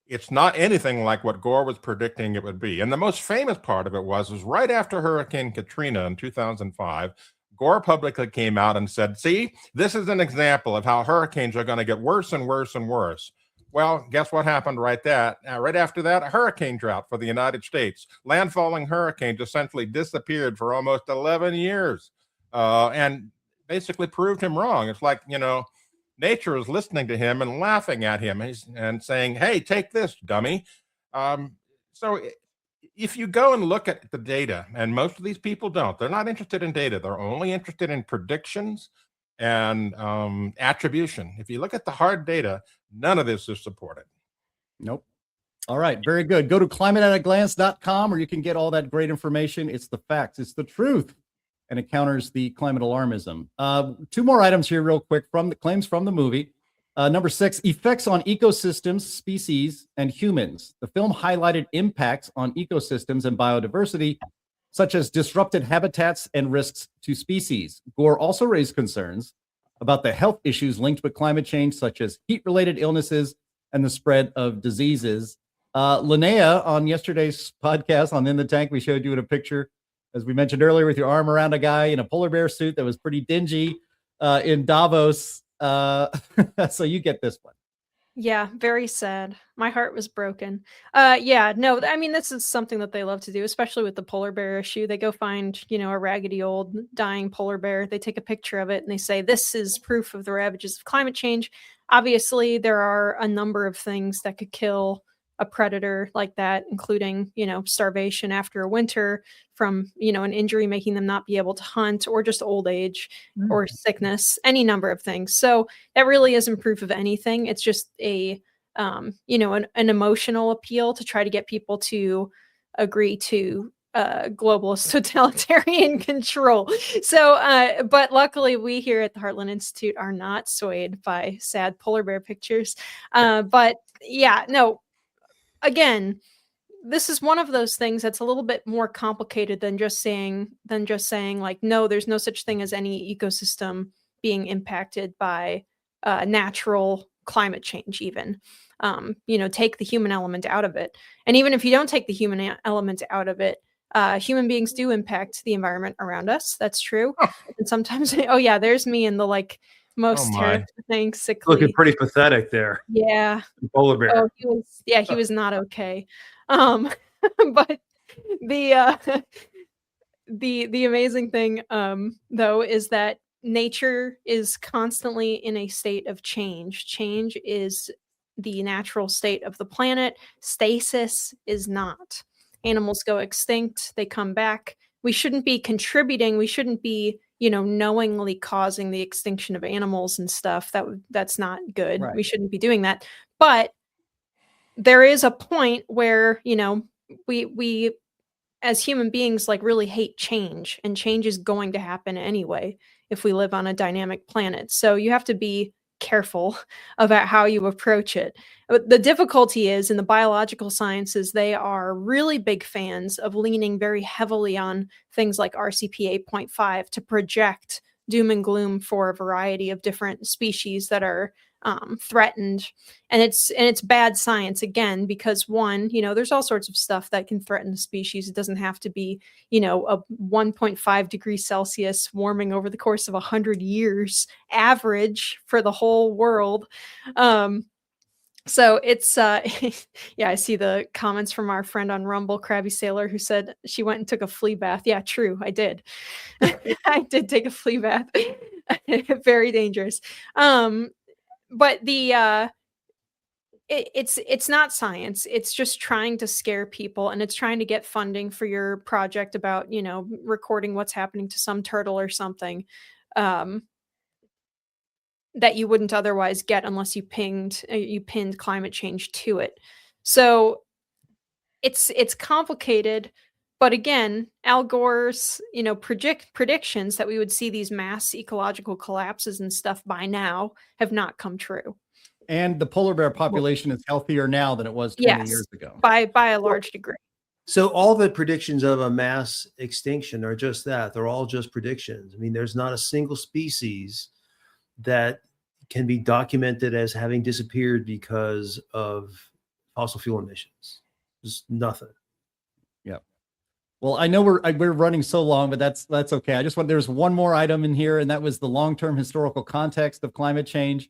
it's not anything like what Gore was predicting it would be. And the most famous part of it was right after Hurricane Katrina in 2005, Gore publicly came out and said, see, this is an example of how hurricanes are going to get worse and worse and worse. Well, guess what happened right after that? A hurricane drought for the United States. Landfalling hurricanes essentially disappeared for almost 11 years and basically proved him wrong. It's like, nature is listening to him and laughing at him and saying, hey, take this, dummy. So if you go and look at the data, and most of these people don't, they're not interested in data. They're only interested in predictions and attribution. If you look at the hard data, none of this is supported.
Nope. All right. Very good. Go to climateataglance.com where you can get all that great information. It's the facts. It's the truth. And it counters the climate alarmism. Two more items here real quick from the claims from the movie. Number 6, effects on ecosystems, species, and humans. The film highlighted impacts on ecosystems and biodiversity, such as disrupted habitats and risks to species. Gore also raised concerns about the health issues linked with climate change, such as heat-related illnesses and the spread of diseases. Linnea, on yesterday's podcast on In the Tank, we showed you in a picture, as we mentioned earlier, with your arm around a guy in a polar bear suit that was pretty dingy in Davos. So you get this one.
Yeah, very sad. My heart was broken. Yeah, no, I mean, this is something that they love to do, especially with the polar bear issue. They go find, a raggedy old dying polar bear. They take a picture of it and they say, this is proof of the ravages of climate change. Obviously, there are a number of things that could kill a predator like that, including, starvation after a winter from, an injury making them not be able to hunt, or just old age or sickness, any number of things. So that really isn't proof of anything. It's just an emotional appeal to try to get people to agree to globalist totalitarian control. So, but luckily we here at the Heartland Institute are not swayed by sad polar bear pictures. But yeah, no, again, this is one of those things that's a little bit more complicated than just saying like, no, there's no such thing as any ecosystem being impacted by natural climate change even. Take the human element out of it. And even if you don't take the human element out of it, human beings do impact the environment around us. That's true. And sometimes, oh yeah, there's me in the most terrifying sickly.
Looking pretty pathetic there.
Yeah.
Polar bear.
Oh, he was not okay. But the amazing thing, though, is that nature is constantly in a state of change. Change is the natural state of the planet. Stasis is not. Animals go extinct, they come back. We shouldn't be contributing. We shouldn't be, knowingly causing the extinction of animals and stuff. That's not good. Right. We shouldn't be doing that. But there is a point where, we as human beings really hate change, and change is going to happen anyway if we live on a dynamic planet. So you have to be careful about how you approach it. The difficulty is in the biological sciences, they are really big fans of leaning very heavily on things like RCP 8.5 to project doom and gloom for a variety of different species that are threatened. And it's bad science, again, because one, there's all sorts of stuff that can threaten the species. It doesn't have to be, a 1.5 degrees Celsius warming over the course of 100 years average for the whole world. So it's, yeah, I see the comments from our friend on Rumble, Krabby Sailor, who said she went and took a flea bath. Yeah, true. I did. I did take a flea bath. Very dangerous. But it's not science. It's just trying to scare people, and it's trying to get funding for your project about, recording what's happening to some turtle or something. That you wouldn't otherwise get unless you pinned climate change to it. So it's complicated, but again, Al Gore's predictions that we would see these mass ecological collapses and stuff by now have not come true.
And the polar bear population is healthier now than it was 20 years ago.
By a large degree.
So all the predictions of a mass extinction are just that. They're all just predictions. I mean, there's not a single species that can be documented as having disappeared because of fossil fuel emissions. Just nothing.
Yep. Well, I know we're running so long, but that's okay. I just want there's one more item in here, and that was the long-term historical context of climate change.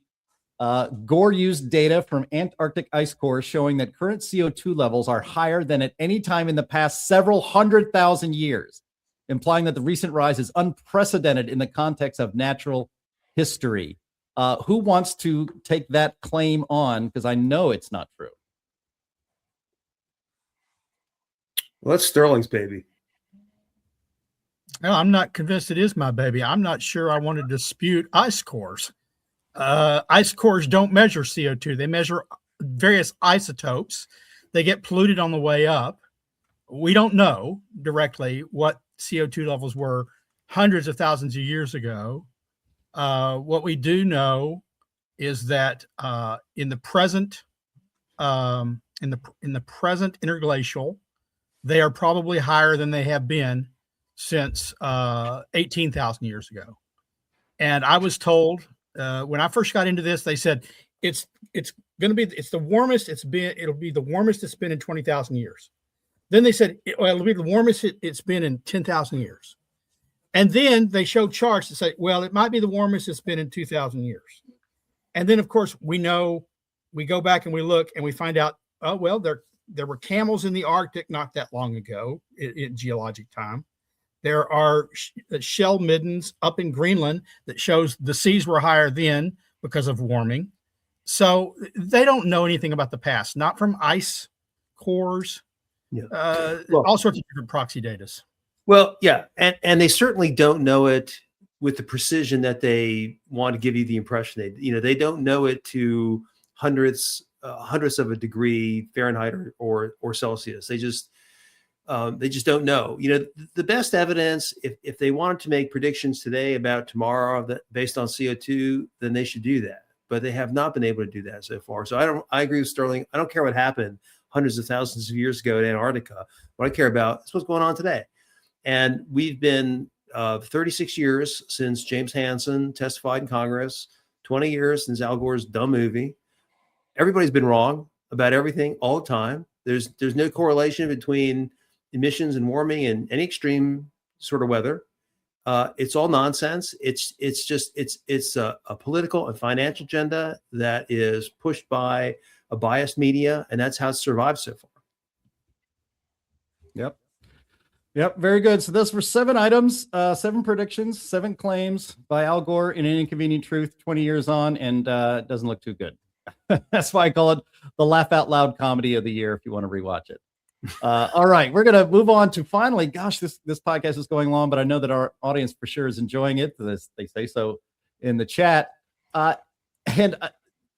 Gore used data from Antarctic ice cores showing that current CO2 levels are higher than at any time in the past several 100,000 years, implying that the recent rise is unprecedented in the context of natural history. Who wants to take that claim on? Because I know it's not true.
Well, that's Sterling's baby.
No, I'm not convinced it is my baby. I'm not sure I want to dispute ice cores. Ice cores don't measure CO2. They measure various isotopes. They get polluted on the way up. We don't know directly what CO2 levels were hundreds of thousands of years ago. What we do know is that in the present interglacial, they are probably higher than they have been since 18,000 years ago. And I was told when I first got into this, they said it's the warmest it's been. It'll be the warmest it's been in 20,000 years. Then they said it'll be the warmest it's been in 10,000 years. And then they showed charts to say, well, it might be the warmest it's been in 2,000 years. And then, of course, we know, we go back and we look and we find out, oh, well, there were camels in the Arctic not that long ago in geologic time. There are shell middens up in Greenland that shows the seas were higher then because of warming. So they don't know anything about the past, not from ice cores, all sorts of different proxy data.
Well, yeah, and they certainly don't know it with the precision that they want to give you the impression. They don't know it to hundredths of a degree Fahrenheit or Celsius. They just don't know. The best evidence, if they wanted to make predictions today about tomorrow based on CO2, then they should do that. But they have not been able to do that so far. So I agree with Sterling. I don't care what happened hundreds of thousands of years ago in Antarctica. What I care about is what's going on today. And we've been 36 years since James Hansen testified in Congress, 20 years since Al Gore's dumb movie. Everybody's been wrong about everything all the time. There's no correlation between emissions and warming and any extreme sort of weather. It's all nonsense. It's a political and financial agenda that is pushed by a biased media, and that's how it's survived so far.
Yep. Very good. So those were 7 items, 7 predictions, 7 claims by Al Gore in An Inconvenient Truth 20 years on, and it doesn't look too good. That's why I call it the laugh out loud comedy of the year if you want to rewatch it. All right, we're going to move on to finally, gosh, this podcast is going long, but I know that our audience for sure is enjoying it. They say so in the chat. And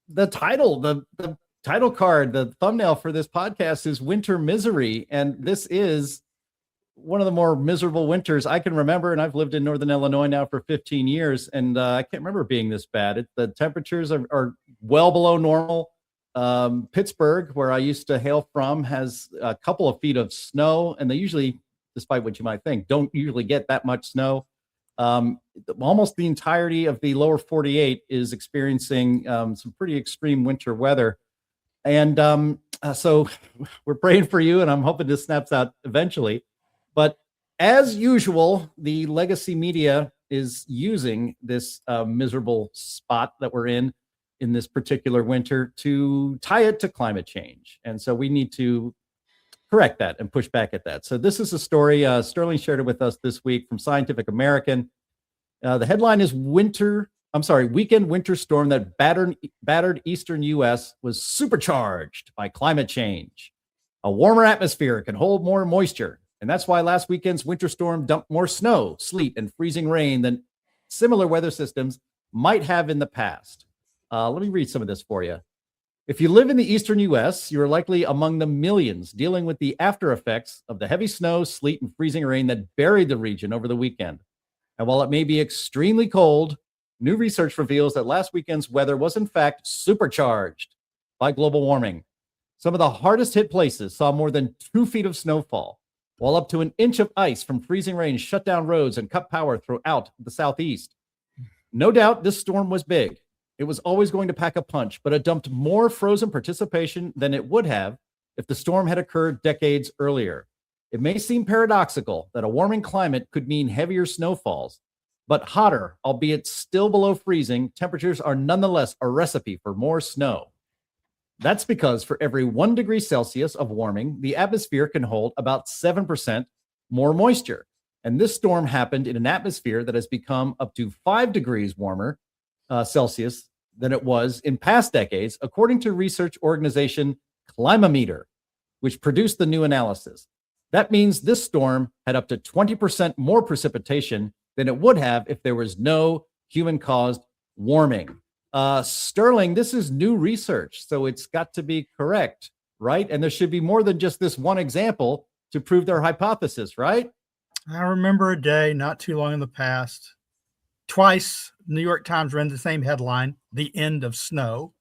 the title, the title card, the thumbnail for this podcast is Winter Misery. And this is one of the more miserable winters I can remember. And I've lived in Northern Illinois now for 15 years. And I can't remember being this bad. The temperatures are well below normal. Pittsburgh, where I used to hail from, has a couple of feet of snow. And they usually, despite what you might think, don't usually get that much snow. Almost the entirety of the lower 48 is experiencing some pretty extreme winter weather. And so we're praying for you, and I'm hoping this snaps out eventually. But as usual, the legacy media is using this miserable spot that we're in this particular winter to tie it to climate change. And so we need to correct that and push back at that. So this is a story Sterling shared it with us this week from Scientific American. The headline is Weekend winter storm that battered eastern U.S. was supercharged by climate change. A warmer atmosphere can hold more moisture. And that's why last weekend's winter storm dumped more snow, sleet, and freezing rain than similar weather systems might have in the past. Let me read some of this for you. If you live in the eastern U.S., you are likely among the millions dealing with the after effects of the heavy snow, sleet, and freezing rain that buried the region over the weekend. And while it may be extremely cold, new research reveals that last weekend's weather was in fact supercharged by global warming. Some of the hardest hit places saw more than 2 feet of snowfall, while up to an inch of ice from freezing rain shut down roads and cut power throughout the Southeast. No doubt this storm was big. It was always going to pack a punch, but it dumped more frozen participation than it would have if the storm had occurred decades earlier. It may seem paradoxical that a warming climate could mean heavier snowfalls, but hotter, albeit still below freezing, temperatures are nonetheless a recipe for more snow. That's because for every 1 degree Celsius of warming, the atmosphere can hold about 7% more moisture. And this storm happened in an atmosphere that has become up to 5 degrees warmer Celsius than it was in past decades, according to research organization Climameter, which produced the new analysis. That means this storm had up to 20% more precipitation than it would have if there was no human-caused warming. Sterling, this is new research, so it's got to be correct, right? And there should be more than just this one example to prove their hypothesis, right?
I remember a day not too long in the past, twice New York Times ran the same headline, "The End of Snow,"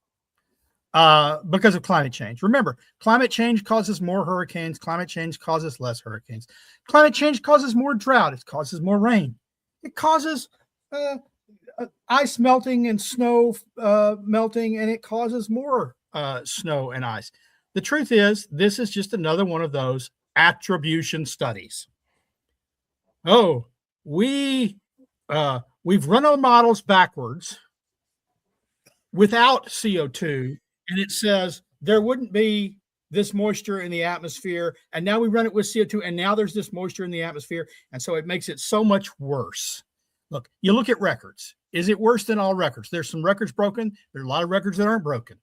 because of climate change. Remember, climate change causes more hurricanes. Climate change causes less hurricanes. Climate change causes more drought. It causes more rain. It causes ice melting and snow melting, and it causes more snow and ice. The truth is, this is just another one of those attribution studies. Oh, we've run our models backwards without CO2, and it says there wouldn't be this moisture in the atmosphere, and now we run it with CO2, and now there's this moisture in the atmosphere, and so it makes it so much worse. Look, you look at records. Is it worse than all records? There's some records broken. There are a lot of records that aren't broken.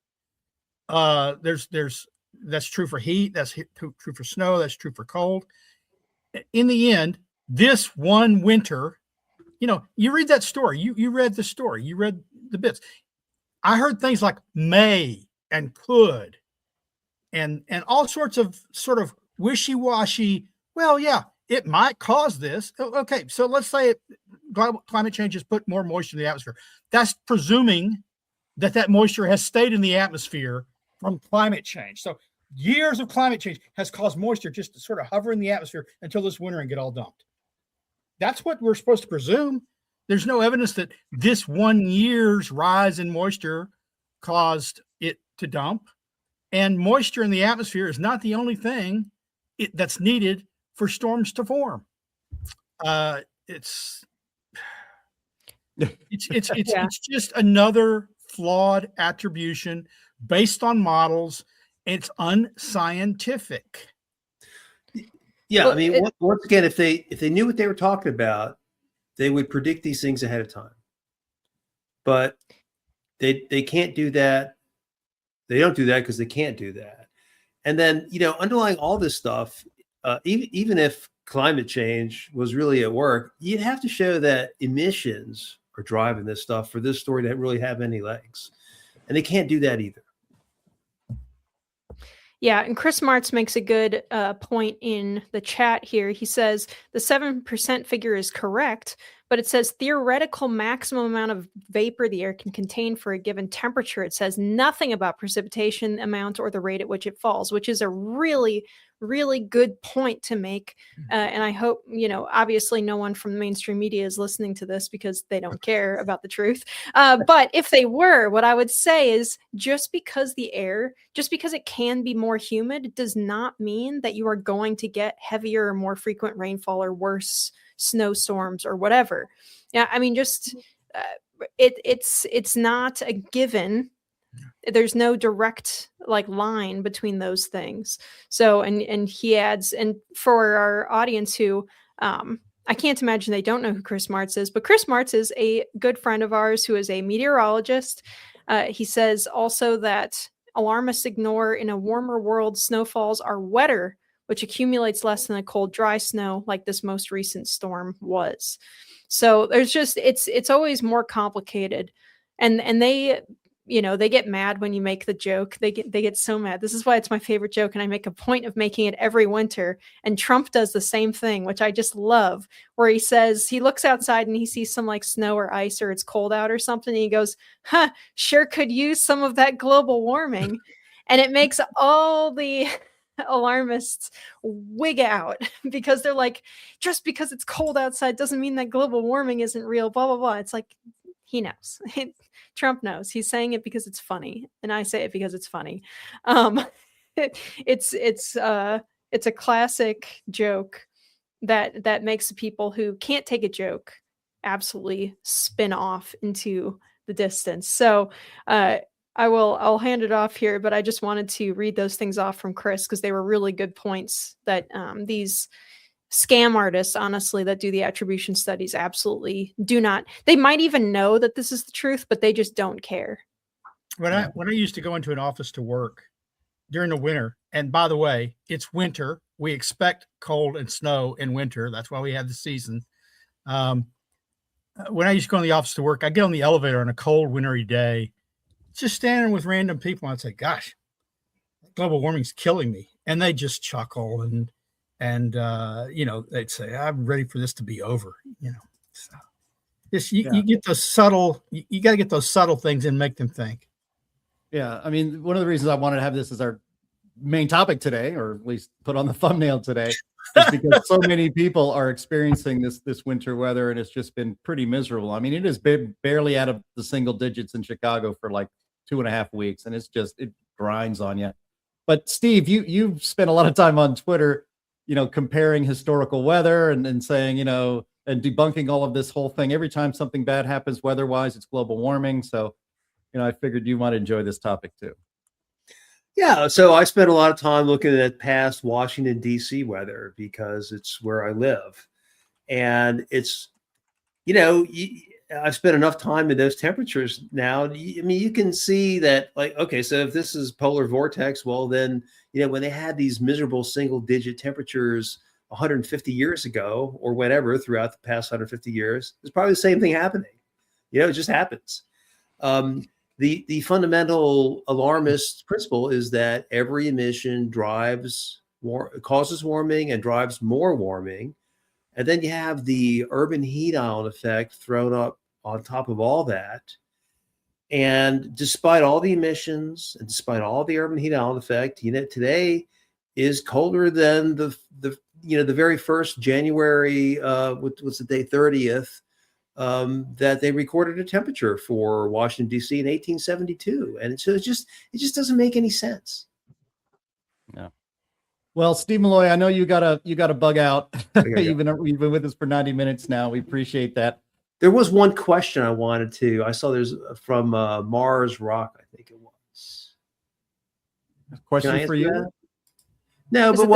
That's true for heat. That's true for snow. That's true for cold. In the end, this one winter, you read that story. You read the story. You read the bits. I heard things like may and could, and all sorts of sort of wishy-washy. Well, yeah, it might cause this. Okay, so let's say climate change has put more moisture in the atmosphere. That's presuming that moisture has stayed in the atmosphere from climate change. So years of climate change has caused moisture just to sort of hover in the atmosphere until this winter and get all dumped. That's what we're supposed to presume. There's no evidence that this 1 year's rise in moisture caused it to dump. And moisture in the atmosphere is not the only thing that's needed for storms to form. It's just another flawed attribution based on models. It's unscientific.
Yeah, I mean, once again, if they knew what they were talking about, they would predict these things ahead of time. But they can't do that. They don't do that because they can't do that. And then, underlying all this stuff, even if climate change was really at work, you'd have to show that emissions are driving this stuff for this story to really have any legs. And they can't do that either.
Yeah, and Chris Martz makes a good point in the chat here. He says the 7% figure is correct, but it says theoretical maximum amount of vapor the air can contain for a given temperature. It says nothing about precipitation amount or the rate at which it falls, which is a really, really good point to make. And I hope, obviously no one from the mainstream media is listening to this because they don't care about the truth. But if they were, what I would say is just because it can be more humid does not mean that you are going to get heavier or more frequent rainfall or worse snowstorms or whatever. Yeah, I mean, just it's not a given. There's no direct line between those things. So, and he adds, and for our audience who, I can't imagine they don't know who Chris Martz is, but Chris Martz is a good friend of ours who is a meteorologist. He says also that alarmists ignore in a warmer world, snowfalls are wetter, which accumulates less than a cold, dry snow like this most recent storm was. So there's just, it's always more complicated. And they, they get mad when you make the joke. They get so mad. This is why it's my favorite joke. And I make a point of making it every winter. And Trump does the same thing, which I just love, where he says, he looks outside and he sees some snow or ice or it's cold out or something. And he goes, sure could use some of that global warming. And it makes all the alarmists wig out because they're like, just because it's cold outside doesn't mean that global warming isn't real, blah, blah, blah. It's like, he knows. Trump knows. He's saying it because it's funny. And I say it because it's funny. It's a classic joke that makes the people who can't take a joke absolutely spin off into the distance. So I'll hand it off here, but I just wanted to read those things off from Chris because they were really good points that these scam artists, honestly, that do the attribution studies absolutely do not. They might even know that this is the truth, but they just don't care.
When I used to go into an office to work during the winter, and by the way, it's winter. We expect cold and snow in winter. That's why we have the season. When I used to go in the office to work, I'd get on the elevator on a cold, wintry day, just standing with random people. I'd say, gosh, global warming's killing me. And they just chuckle and they'd say, I'm ready for this to be over. So you get those subtle, you got to get those subtle things and make them think.
Yeah. I mean, one of the reasons I wanted to have this as our main topic today, or at least put on the thumbnail today, is because so many people are experiencing this winter weather, and it's just been pretty miserable. I mean, it has been barely out of the single digits in Chicago for like 2.5 weeks, and it grinds on you. But Steve, you've spent a lot of time on Twitter, comparing historical weather and saying, and debunking all of this whole thing. Every time something bad happens weather-wise, it's global warming. So, I figured you might enjoy this topic too.
Yeah, so I spent a lot of time looking at past Washington, D.C. weather because it's where I live. And it's, I've spent enough time in those temperatures now. I mean, you can see that, like, okay, so if this is polar vortex, well, then, when they had these miserable single-digit temperatures 150 years ago or whatever throughout the past 150 years, it's probably the same thing happening. It just happens. The fundamental alarmist principle is that every emission causes warming and drives more warming. And then you have the urban heat island effect thrown up on top of all that. And despite all the emissions and despite all the urban heat island effect, today is colder than the very first January, what's the day, 30th, that they recorded a temperature for Washington, D.C. in 1872. And so it just doesn't make any sense.
Yeah. Well, Steve Milloy, I know you got to bug out. You've been with us for 90 minutes now. We appreciate that.
There was one question I wanted to. I saw there's from Mars Rock, I think it was.
A question for you?
That? No, but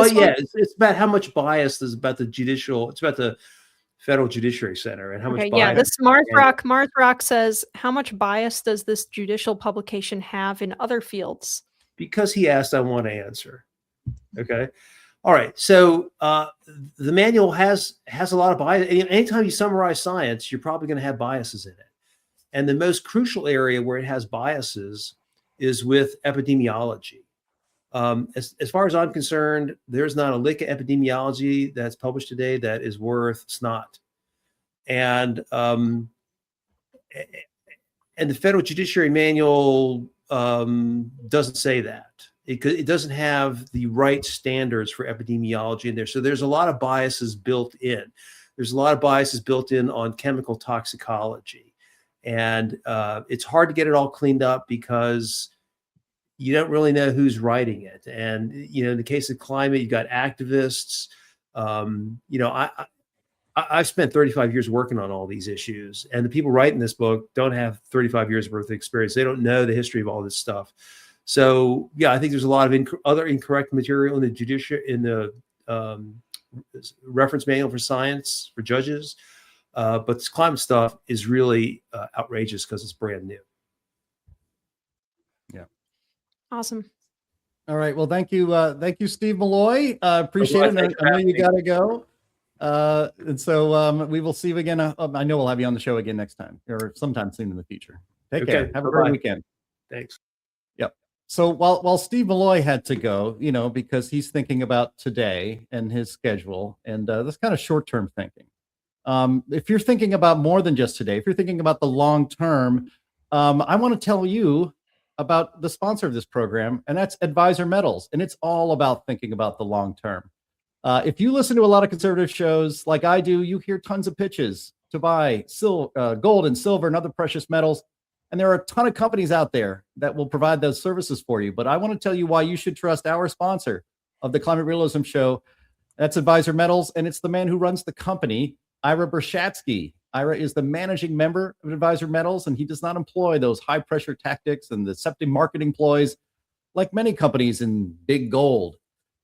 it's about how much bias is about the judicial. It's about the Federal Judiciary Center and how much bias.
Yeah, this Mars Rock says, how much bias does this judicial publication have in other fields?
Because he asked, I want to answer. Okay. All right. So the manual has a lot of bias. Anytime you summarize science, you're probably going to have biases in it. And the most crucial area where it has biases is with epidemiology. As far as I'm concerned, there's not a lick of epidemiology that's published today that is worth snot. And the Federal Judiciary Manual doesn't say that. It doesn't have the right standards for epidemiology in there. So there's a lot of biases built in. There's a lot of biases built in on chemical toxicology. And it's hard to get it all cleaned up because you don't really know who's writing it. And, in the case of climate, you've got activists. I've spent 35 years working on all these issues, and the people writing this book don't have 35 years worth of experience. They don't know the history of all this stuff. So, yeah, I think there's a lot of other incorrect material in the reference manual for science for judges. But this climate stuff is really outrageous because it's brand new.
Yeah.
Awesome.
All right. Well, thank you, Steve Milloy. Appreciate it. I know you got to go. And so we will see you again. I know we'll have you on the show again next time or sometime soon in the future. Take care. Have a great weekend.
Thanks.
Yep. So while Steve Milloy had to go, because he's thinking about today and his schedule, and that's kind of short-term thinking. If you're thinking about more than just today, if you're thinking about the long term, I want to tell you about the sponsor of this program, and that's Advisor Metals. And it's all about thinking about the long term. If you listen to a lot of conservative shows like I do, you hear tons of pitches to buy gold and silver and other precious metals. And there are a ton of companies out there that will provide those services for you. But I want to tell you why you should trust our sponsor of the Climate Realism Show. That's Advisor Metals, and it's the man who runs the company, Ira Bershatsky. Ira is the managing member of Advisor Metals, and he does not employ those high-pressure tactics and deceptive marketing ploys like many companies in big gold.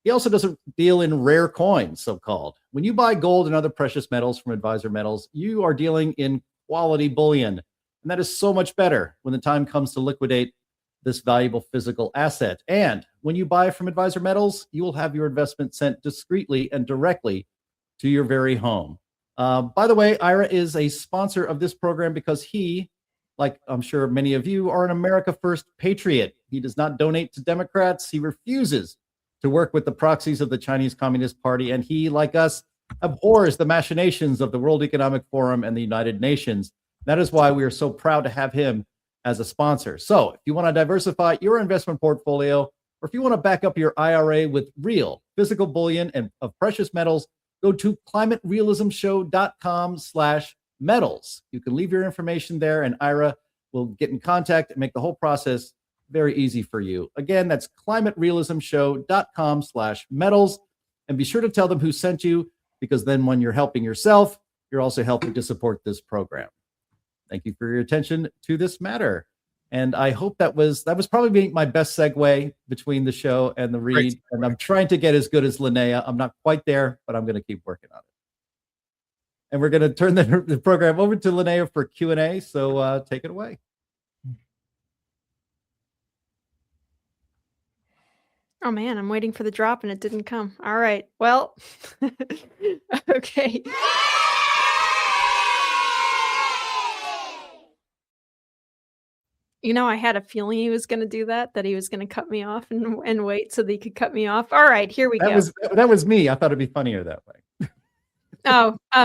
He also doesn't deal in rare coins, so-called. When you buy gold and other precious metals from Advisor Metals, you are dealing in quality bullion. And that is so much better when the time comes to liquidate this valuable physical asset. And when you buy from Advisor Metals, you will have your investment sent discreetly and directly to your very home. By the way, Ira is a sponsor of this program because he, like I'm sure many of you, are an America First patriot. He does not donate to Democrats. He refuses to work with the proxies of the Chinese Communist Party. And he, like us, abhors the machinations of the World Economic Forum and the United Nations. That is why we are so proud to have him as a sponsor. So if you want to diversify your investment portfolio, or if you want to back up your IRA with real physical bullion and of precious metals, go to climaterealismshow.com/metals. You can leave your information there, and Ira will get in contact and make the whole process very easy for you. Again, that's climaterealismshow.com/metals. And be sure to tell them who sent you, because then when you're helping yourself, you're also helping to support this program. Thank you for your attention to this matter. And I hope that was probably my best segue between the show and the read.
Great.
And I'm trying to get as good as Linnea. I'm not quite there, but I'm going to keep working on it. And we're going to turn the program over to Linnea for Q&A. So take it away.
Oh man, I'm waiting for the drop and it didn't come. All right. Well, okay. You know, I had a feeling he was going to do that he was going to cut me off and wait so that he could cut me off. All right, here we go.
That was me. I thought it'd be funnier that way.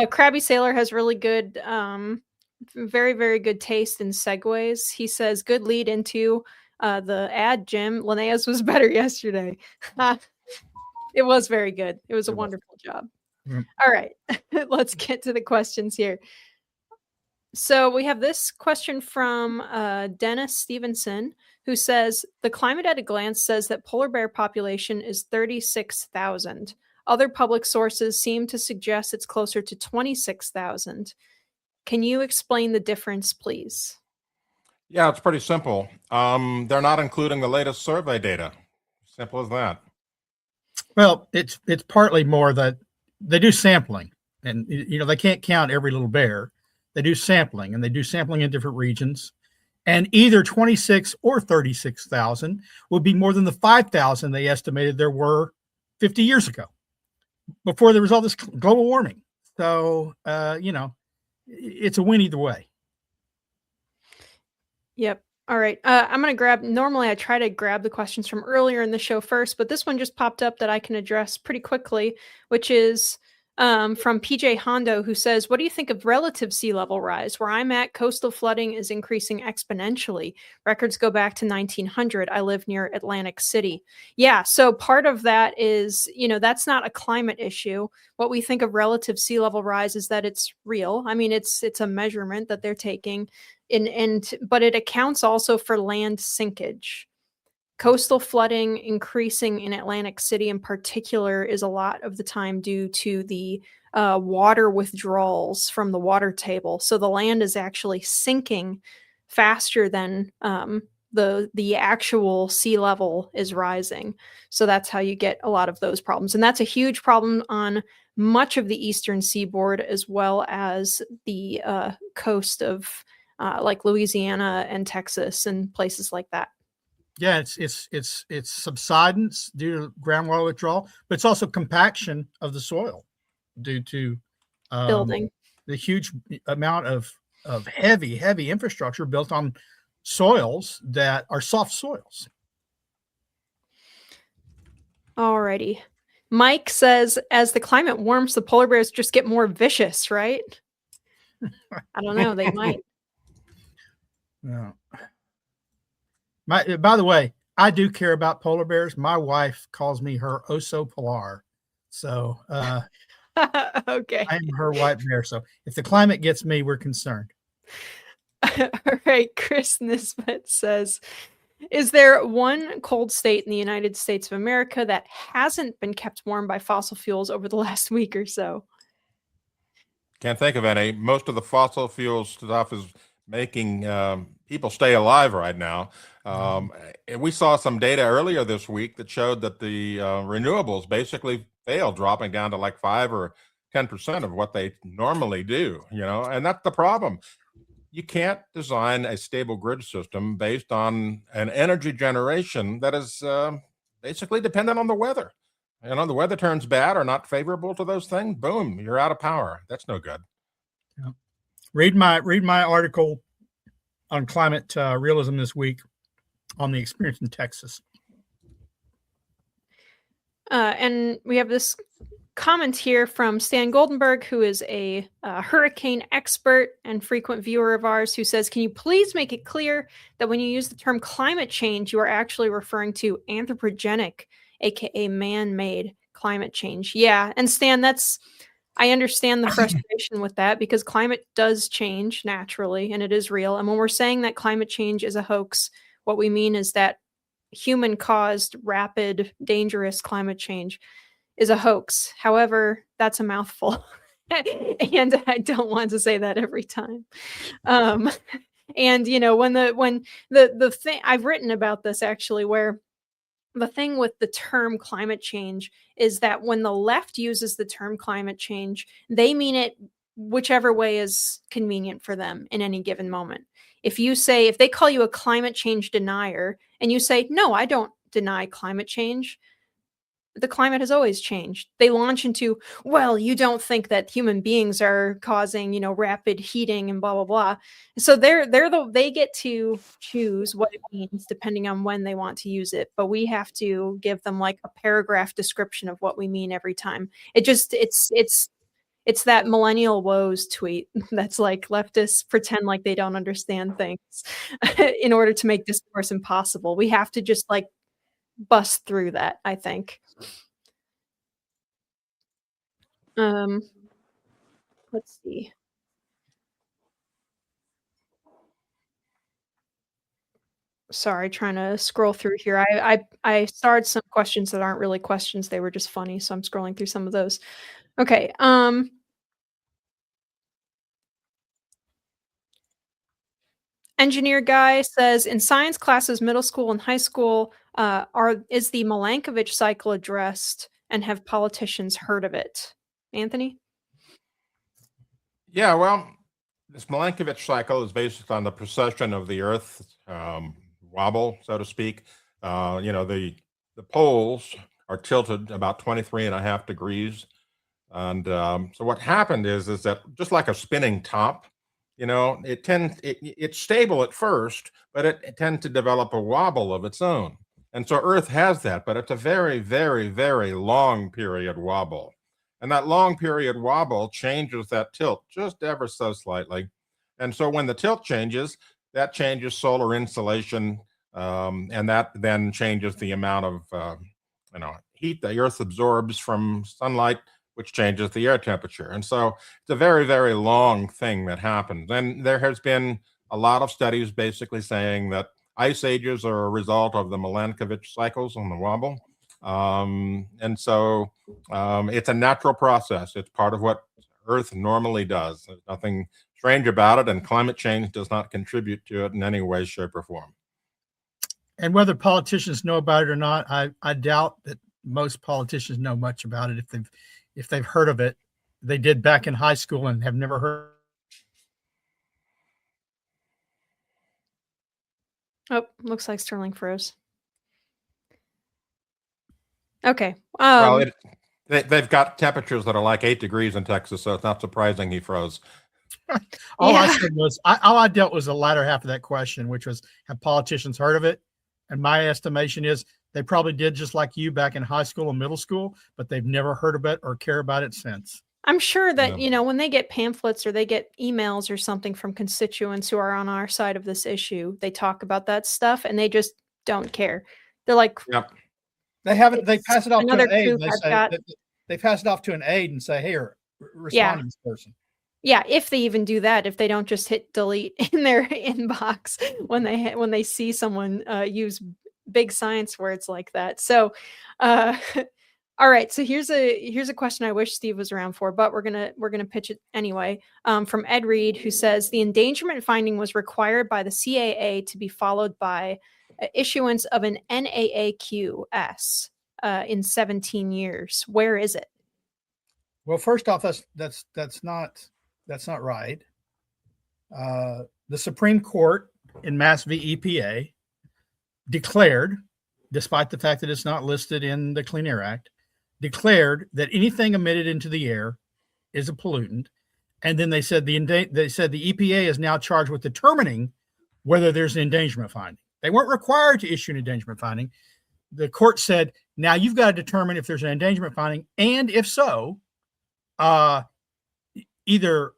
Krabby Sailor has really good, very, very good taste in segues. He says, good lead into the ad, Jim. Linnea's was better yesterday. It was very good. It was a wonderful job.
Mm.
All right, let's get to the questions here. So we have this question from Dennis Stevenson, who says, the Climate at a Glance says that polar bear population is 36,000. Other public sources seem to suggest it's closer to 26,000. Can you explain the difference, please?
Yeah, it's pretty simple. They're not including the latest survey data. Simple as that.
Well, it's partly more that they do sampling, and they can't count every little bear. They do sampling, and they do sampling in different regions. And either 26 or 36,000 would be more than the 5,000 they estimated there were 50 years ago, before there was all this global warming. So, it's a win either way.
Yep. All right. I'm going to normally I try to grab the questions from earlier in the show first, but this one just popped up that I can address pretty quickly, which is from PJ Hondo, who says, what do you think of relative sea level rise? Where I'm at, coastal flooding is increasing exponentially. Records go back to 1900. I live near Atlantic City. Yeah, so part of that is, that's not a climate issue. What we think of relative sea level rise is that it's real. I mean, it's a measurement that they're taking, but it accounts also for land sinkage. Coastal flooding increasing in Atlantic City in particular is a lot of the time due to the water withdrawals from the water table. So the land is actually sinking faster than the actual sea level is rising. So that's how you get a lot of those problems. And that's a huge problem on much of the eastern seaboard, as well as the coast of like Louisiana and Texas and places like that.
Yeah, it's subsidence due to groundwater withdrawal, but it's also compaction of the soil due to
building.
The huge amount of heavy infrastructure built on soils that are soft soils.
Alrighty. Mike says, as the climate warms, the polar bears just get more vicious, right? I don't know. They might.
Yeah. By the way, I do care about polar bears. My wife calls me her oso polar. So
Okay.
I am her white bear. So if the climate gets me, we're concerned.
All right. Chris Nisbet says, is there one cold state in the United States of America that hasn't been kept warm by fossil fuels over the last week or so?
Can't think of any. Most of the fossil fuel stuff is making people stay alive right now. And we saw some data earlier this week that showed that the renewables basically failed, dropping down to like 5 or 10% of what they normally do, and that's the problem. You can't design a stable grid system based on an energy generation that is basically dependent on the weather. The weather turns bad or not favorable to those things, boom, you're out of power. That's no good.
Yeah. Read my article on climate realism this week on the experience in Texas.
And we have this comment here from Stan Goldenberg, who is a hurricane expert and frequent viewer of ours, who says, can you please make it clear that when you use the term climate change, you are actually referring to anthropogenic, aka man-made climate change? Yeah, and Stan, I understand the frustration with that, because climate does change naturally and it is real. And when we're saying that climate change is a hoax, what we mean is that human-caused, rapid, dangerous climate change is a hoax. However, that's a mouthful. And I don't want to say that every time. And when the thing I've written about this, actually, where the thing with the term climate change is that when the left uses the term climate change, they mean it whichever way is convenient for them in any given moment. If they call you a climate change denier and you say, no, I don't deny climate change, the climate has always changed. They launch into, well, you don't think that human beings are causing, rapid heating and blah, blah, blah. So they get to choose what it means depending on when they want to use it. But we have to give them like a paragraph description of what we mean every time. It's that millennial woes tweet that's like leftists pretend like they don't understand things in order to make discourse impossible. We have to just like bust through that, I think. Let's see. Sorry, trying to scroll through here. I starred some questions that aren't really questions. They were just funny, so I'm scrolling through some of those. Okay. Engineer guy says, in science classes, middle school and high school, is the Milankovitch cycle addressed, and have politicians heard of it? Anthony?
Yeah, well, this Milankovitch cycle is based on the precession of the Earth wobble, so to speak. The poles are tilted about 23.5 degrees. And so what happened is that just like a spinning top, it's stable at first, but it tends to develop a wobble of its own. And so Earth has that, but it's a very, very, very long period wobble. And that long period wobble changes that tilt just ever so slightly. And so when the tilt changes, that changes solar insolation, and that then changes the amount of heat the Earth absorbs from sunlight, which changes the air temperature. And so it's a very, very long thing that happens. And there has been a lot of studies basically saying that ice ages are a result of the Milankovitch cycles on the wobble. And so it's a natural process. It's part of what Earth normally does. There's nothing strange about it, and climate change does not contribute to it in any way, shape, or form.
And whether politicians know about it or not, I doubt that most politicians know much about it. If they've heard of it, they did back in high school and have never heard.
Oh, looks like Sterling froze. Okay.
Well, they've got temperatures that are like 8 degrees in Texas, so it's not surprising he froze.
All I said was, all I dealt was the latter half of that question, which was, have politicians heard of it? And my estimation is they probably did, just like you back in high school and middle school, but they've never heard of it or care about it since.
I'm sure that,
Yeah.
when they get pamphlets or they get emails or something from constituents who are on our side of this issue, they talk about that stuff and they just don't care. They're like,
Yep.
They haven't. They
it's
pass it off to
another
an aide.
truth
And they
I've
say
got.
they pass it off to an aide and say, "Here,
Yeah.
respond to this person."
Yeah, if they even do that, if they don't just hit delete in their inbox when they see someone use big science words like that. So, uh, all right. So here's a question I wish Steve was around for, but we're gonna pitch it anyway. From Ed Reed, who says the endangerment finding was required by the CAA to be followed by issuance of an NAAQS in 17 years. Where is it?
Well, first off, that's not right. The Supreme Court in Mass v. EPA declared, despite the fact that it's not listed in the Clean Air Act, declared that anything emitted into the air is a pollutant. And then they said the EPA is now charged with determining whether there's an endangerment finding. They weren't required to issue an endangerment finding. The court said, now you've got to determine if there's an endangerment finding, and if so, either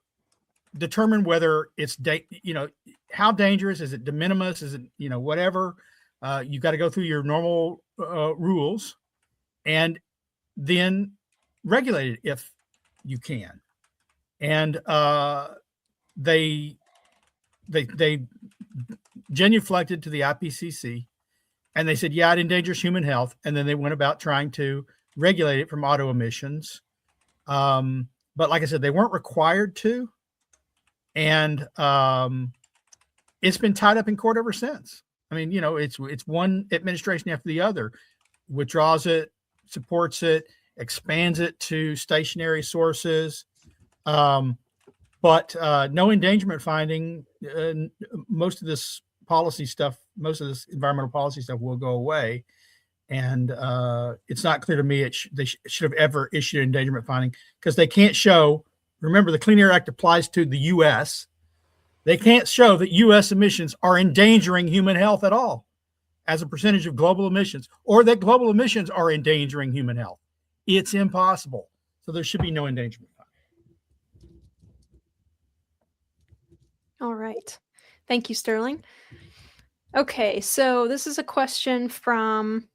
determine whether it's how dangerous is it, de minimis, is it whatever. You got to go through your normal rules, and then regulate it if you can. And they genuflected to the IPCC, and they said, yeah, it endangers human health. And then they went about trying to regulate it from auto emissions. But like I said, they weren't required to. And it's been tied up in court ever since. I mean, it's one administration after the other withdraws it, supports it, expands it to stationary sources. But no endangerment finding. Most of this policy stuff, most of this environmental policy stuff will go away. And it's not clear to me they should have ever issued an endangerment finding, because they can't show, remember, the Clean Air Act applies to the U.S. They can't show that U.S. emissions are endangering human health at all as a percentage of global emissions, or that global emissions are endangering human health. It's impossible. So there should be no endangerment finding.
All right. Thank you, Sterling. Okay, so this is a question from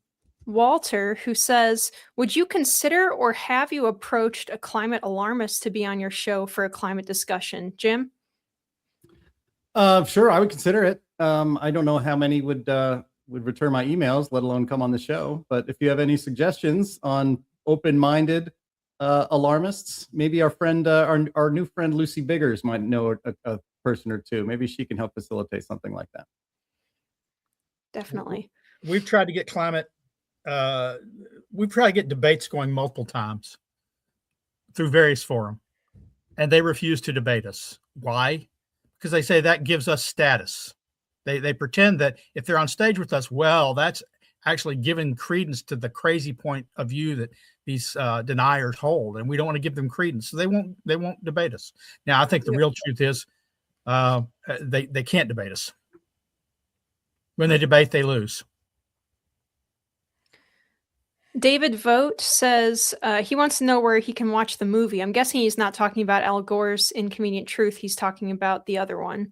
Walter, who says, would you consider or have you approached a climate alarmist to be on your show for a climate discussion? Jim?
Sure, I would consider it. I don't know how many would return my emails, let alone come on the show. But if you have any suggestions on open-minded alarmists, maybe our new friend Lucy Biggers might know a person or two. Maybe she can help facilitate something like that.
Definitely.
We've tried to get debates going multiple times through various forums, and they refuse to debate us. Why? Because they say that gives us status. They pretend that if they're on stage with us, well, that's actually giving credence to the crazy point of view that these deniers hold, and we don't want to give them credence, so they won't debate us. Now, I think the real truth is they can't debate us. When they debate, they lose.
David Vogt says he wants to know where he can watch the movie. I'm guessing he's not talking about Al Gore's Inconvenient Truth. He's talking about the other one.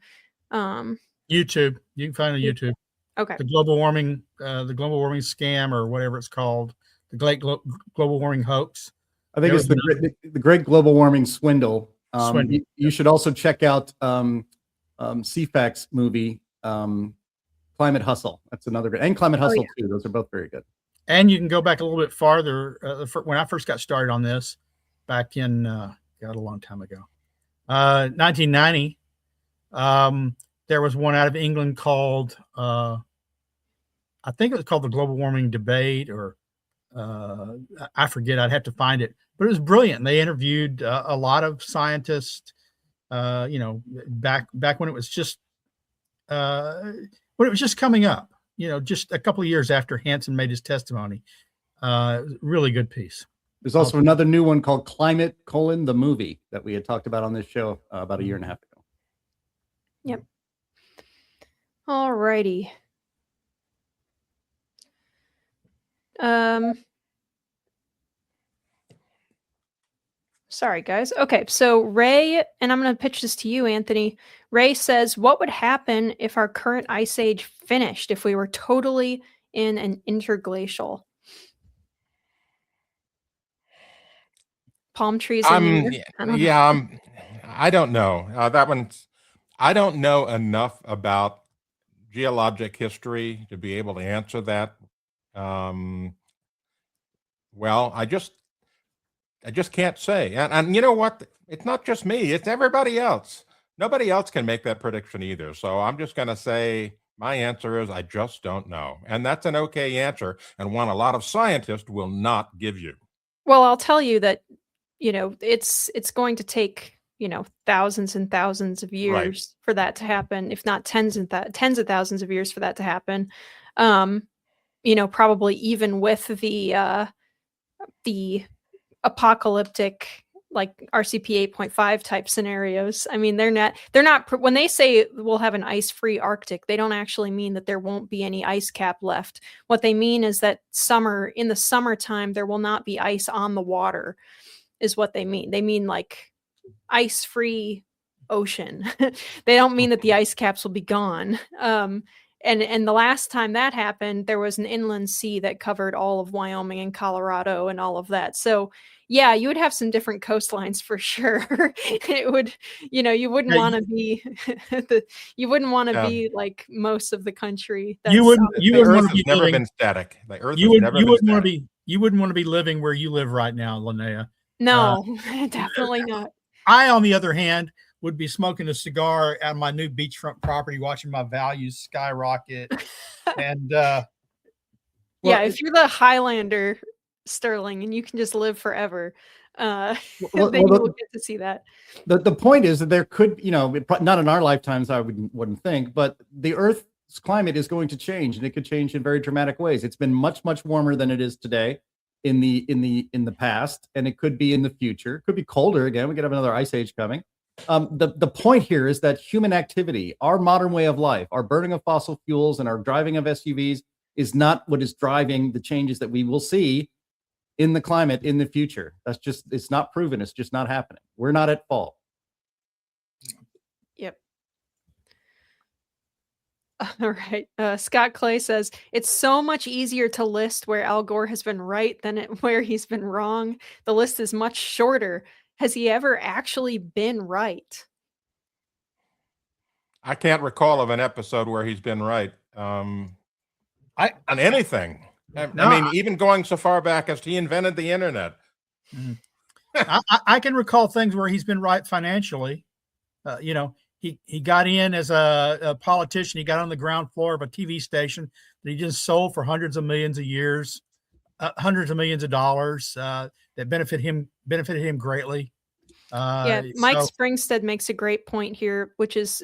YouTube. You can find it on YouTube.
Okay.
The global warming scam, or whatever it's called, the global warming hoax.
I think it's the Great Global Warming Swindle.
Swindle.
You should also check out CFAC's movie, Climate Hustle. That's another good, and Climate Hustle too. Those are both very good. And
you can go back a little bit farther. When I first got started on this, back in a long time ago, 1990, there was one out of England called, I think it was called the Global Warming Debate, or I forget. I'd have to find it, but it was brilliant. They interviewed a lot of scientists. Back when it was just coming up. Just a couple of years after Hansen made his testimony. Really good piece.
There's also another new one called Climate: the Movie that we had talked about on this show about a year and a half ago.
Yep. All righty. Sorry, guys. Okay, so Ray, and I'm going to pitch this to you, Anthony. Ray says, what would happen if our current ice age finished, if we were totally in an interglacial? Palm trees in the air? I don't know.
Yeah, I don't know. That one's, I don't know enough about geologic history to be able to answer that. Well, I just can't say. And you know what? It's not just me, it's everybody else. Nobody else can make that prediction either. So I'm just going to say my answer is I just don't know. And that's an okay answer, and one a lot of scientists will not give you.
Well, I'll tell you that, it's going to take, thousands and thousands of years for that to happen, if not tens of thousands of years for that to happen. Probably even with the apocalyptic, like RCP 8.5 type scenarios. I mean, they're not when they say we'll have an ice-free Arctic, they don't actually mean that there won't be any ice cap left. What they mean is that in the summertime, there will not be ice on the water, is what they mean. They mean like ice-free ocean. They don't mean that the ice caps will be gone. And the last time that happened, there was an inland sea that covered all of Wyoming and Colorado and all of that. So yeah, you would have some different coastlines for sure. It would, you wouldn't want to be you wouldn't want to be like most of the country.
You wouldn't want to be
never
living,
been static. The Earth
you
has never been
wouldn't want to
static.
be you wouldn't want to be living where you live right now, Linnea.
No, definitely not.
I, on the other hand, would be smoking a cigar at my new beachfront property, watching my values skyrocket. And
if you're the Highlander, Sterling, and you can just live forever, then you will get to see that.
The point is that there could, not in our lifetimes, I wouldn't think, but the Earth's climate is going to change, and it could change in very dramatic ways. It's been much, much warmer than it is today in the past, and it could be in the future. It could be colder again. We could have another ice age coming. The point here is that human activity, our modern way of life, our burning of fossil fuels and our driving of SUVs is not what is driving the changes that we will see in the climate in the future. It's not proven. It's just not happening. We're not at fault.
Yep. All right. Scott Clay says, it's so much easier to list where Al Gore has been right than where he's been wrong. The list is much shorter. Has he ever actually been right?
I can't recall of an episode where he's been right on anything. I mean, even going so far back as he invented the internet.
I can recall things where he's been right financially. He got in as a politician. He got on the ground floor of a TV station that he just sold for hundreds of millions of dollars that benefited him greatly.
Mike Springstead makes a great point here, which is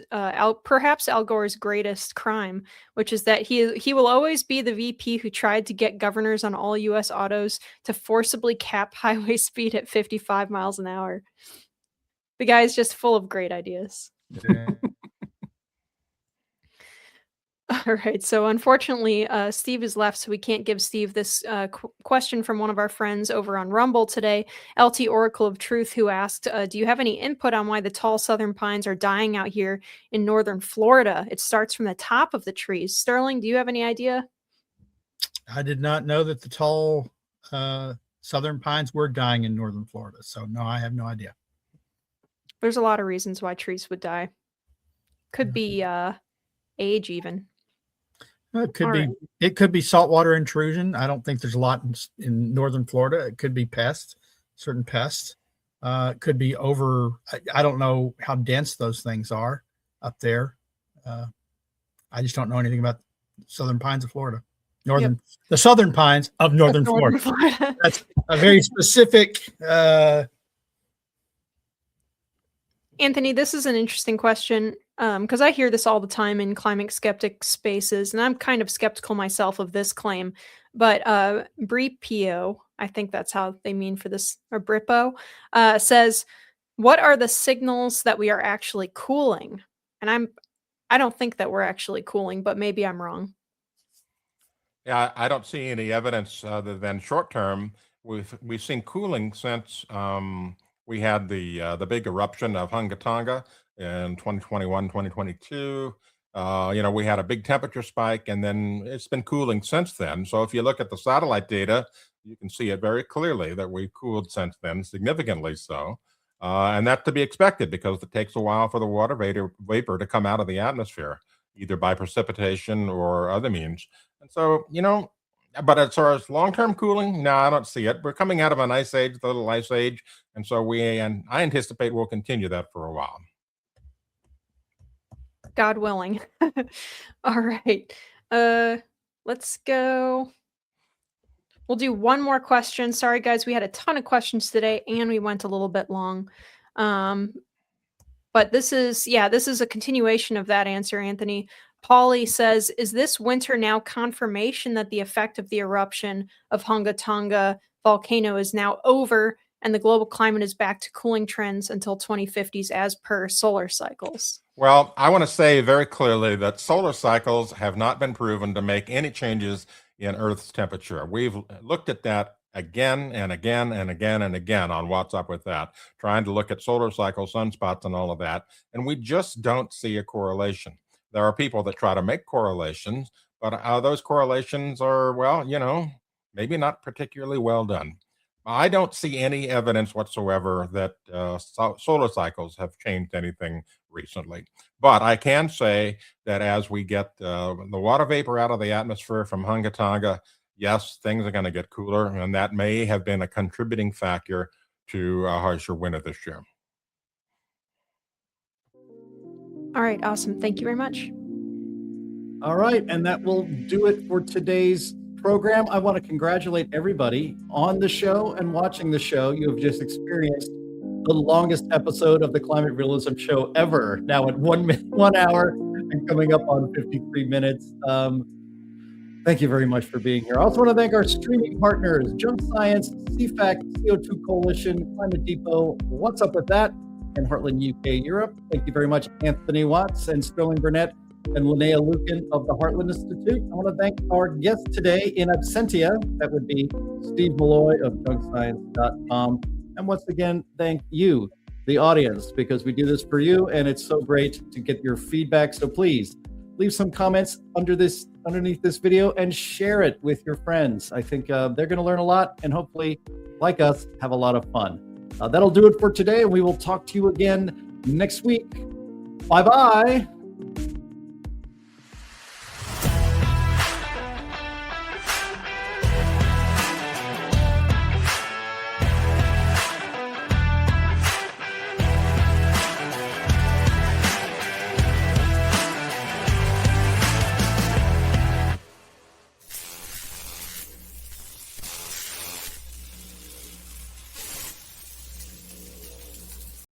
perhaps Al Gore's greatest crime, which is that he will always be the VP who tried to get governors on all U.S. autos to forcibly cap highway speed at 55 miles an hour. The guy is just full of great ideas.
Yeah.
All right. So unfortunately, Steve is left, so we can't give Steve this question from one of our friends over on Rumble today, LT Oracle of Truth, who asked, do you have any input on why the tall southern pines are dying out here in northern Florida? It starts from the top of the trees. Sterling, do you have any idea?
I did not know that the tall southern pines were dying in northern Florida. So no, I have no idea.
There's a lot of reasons why trees would die. Could be age even.
It could be saltwater intrusion. I don't think there's a lot in northern Florida. It could be certain pests. It could be I don't know how dense those things are up there. I just don't know anything about southern pines of Florida. The southern pines of northern Florida. That's a very specific.
Anthony, this is an interesting question because I hear this all the time in climate skeptic spaces, and I'm kind of skeptical myself of this claim. But Bripio, I think that's how they mean for this, or Bripo, says, "What are the signals that we are actually cooling?" And I don't think that we're actually cooling, but maybe I'm wrong.
Yeah, I don't see any evidence other than short term. We've seen cooling since We had the big eruption of Hunga in 2021, 2022. We had a big temperature spike, and then it's been cooling since then. So if you look at the satellite data, you can see it very clearly that we've cooled since then, significantly so. And that's to be expected because it takes a while for the water vapor to come out of the atmosphere, either by precipitation or other means. And so, but as far as long-term cooling, no, I don't see it. We're coming out of an ice age, the little ice age. And so I anticipate we'll continue that for a while.
God willing. All right. Let's go. We'll do one more question. Sorry, guys, we had a ton of questions today, and we went a little bit long. But this is a continuation of that answer, Anthony. Paulie says, is this winter now confirmation that the effect of the eruption of Hunga volcano is now over and the global climate is back to cooling trends until 2050s as per solar cycles?
Well, I want to say very clearly that solar cycles have not been proven to make any changes in Earth's temperature. We've looked at that again and again and again and again on What's Up With That, trying to look at solar cycle sunspots and all of that, and we just don't see a correlation. There are people that try to make correlations, but those correlations are, maybe not particularly well done. I don't see any evidence whatsoever that solar cycles have changed anything recently. But I can say that as we get the water vapor out of the atmosphere from Hunga, yes, things are going to get cooler, and that may have been a contributing factor to a harsher winter this year.
All right, awesome. Thank you very much.
All right, and that will do it for today's program. I want to congratulate everybody on the show and watching the show. You have just experienced the longest episode of the Climate Realism Show ever, now at 1 hour and coming up on 53 minutes. Thank you very much for being here. I also want to thank our streaming partners, Junk Science, CFAC, CO2 Coalition, Climate Depot, What's Up With That, and Heartland UK Europe. Thank you very much, Anthony Watts and Sterling Burnett and Linnea Lucan of the Heartland Institute. I want to thank our guest today in absentia. That would be Steve Milloy of junkscience.com. And once again, thank you, the audience, because we do this for you, and it's so great to get your feedback. So please leave some comments underneath this video and share it with your friends. I think they're going to learn a lot and hopefully, like us, have a lot of fun. That'll do it for today. We will talk to you again next week. Bye-bye.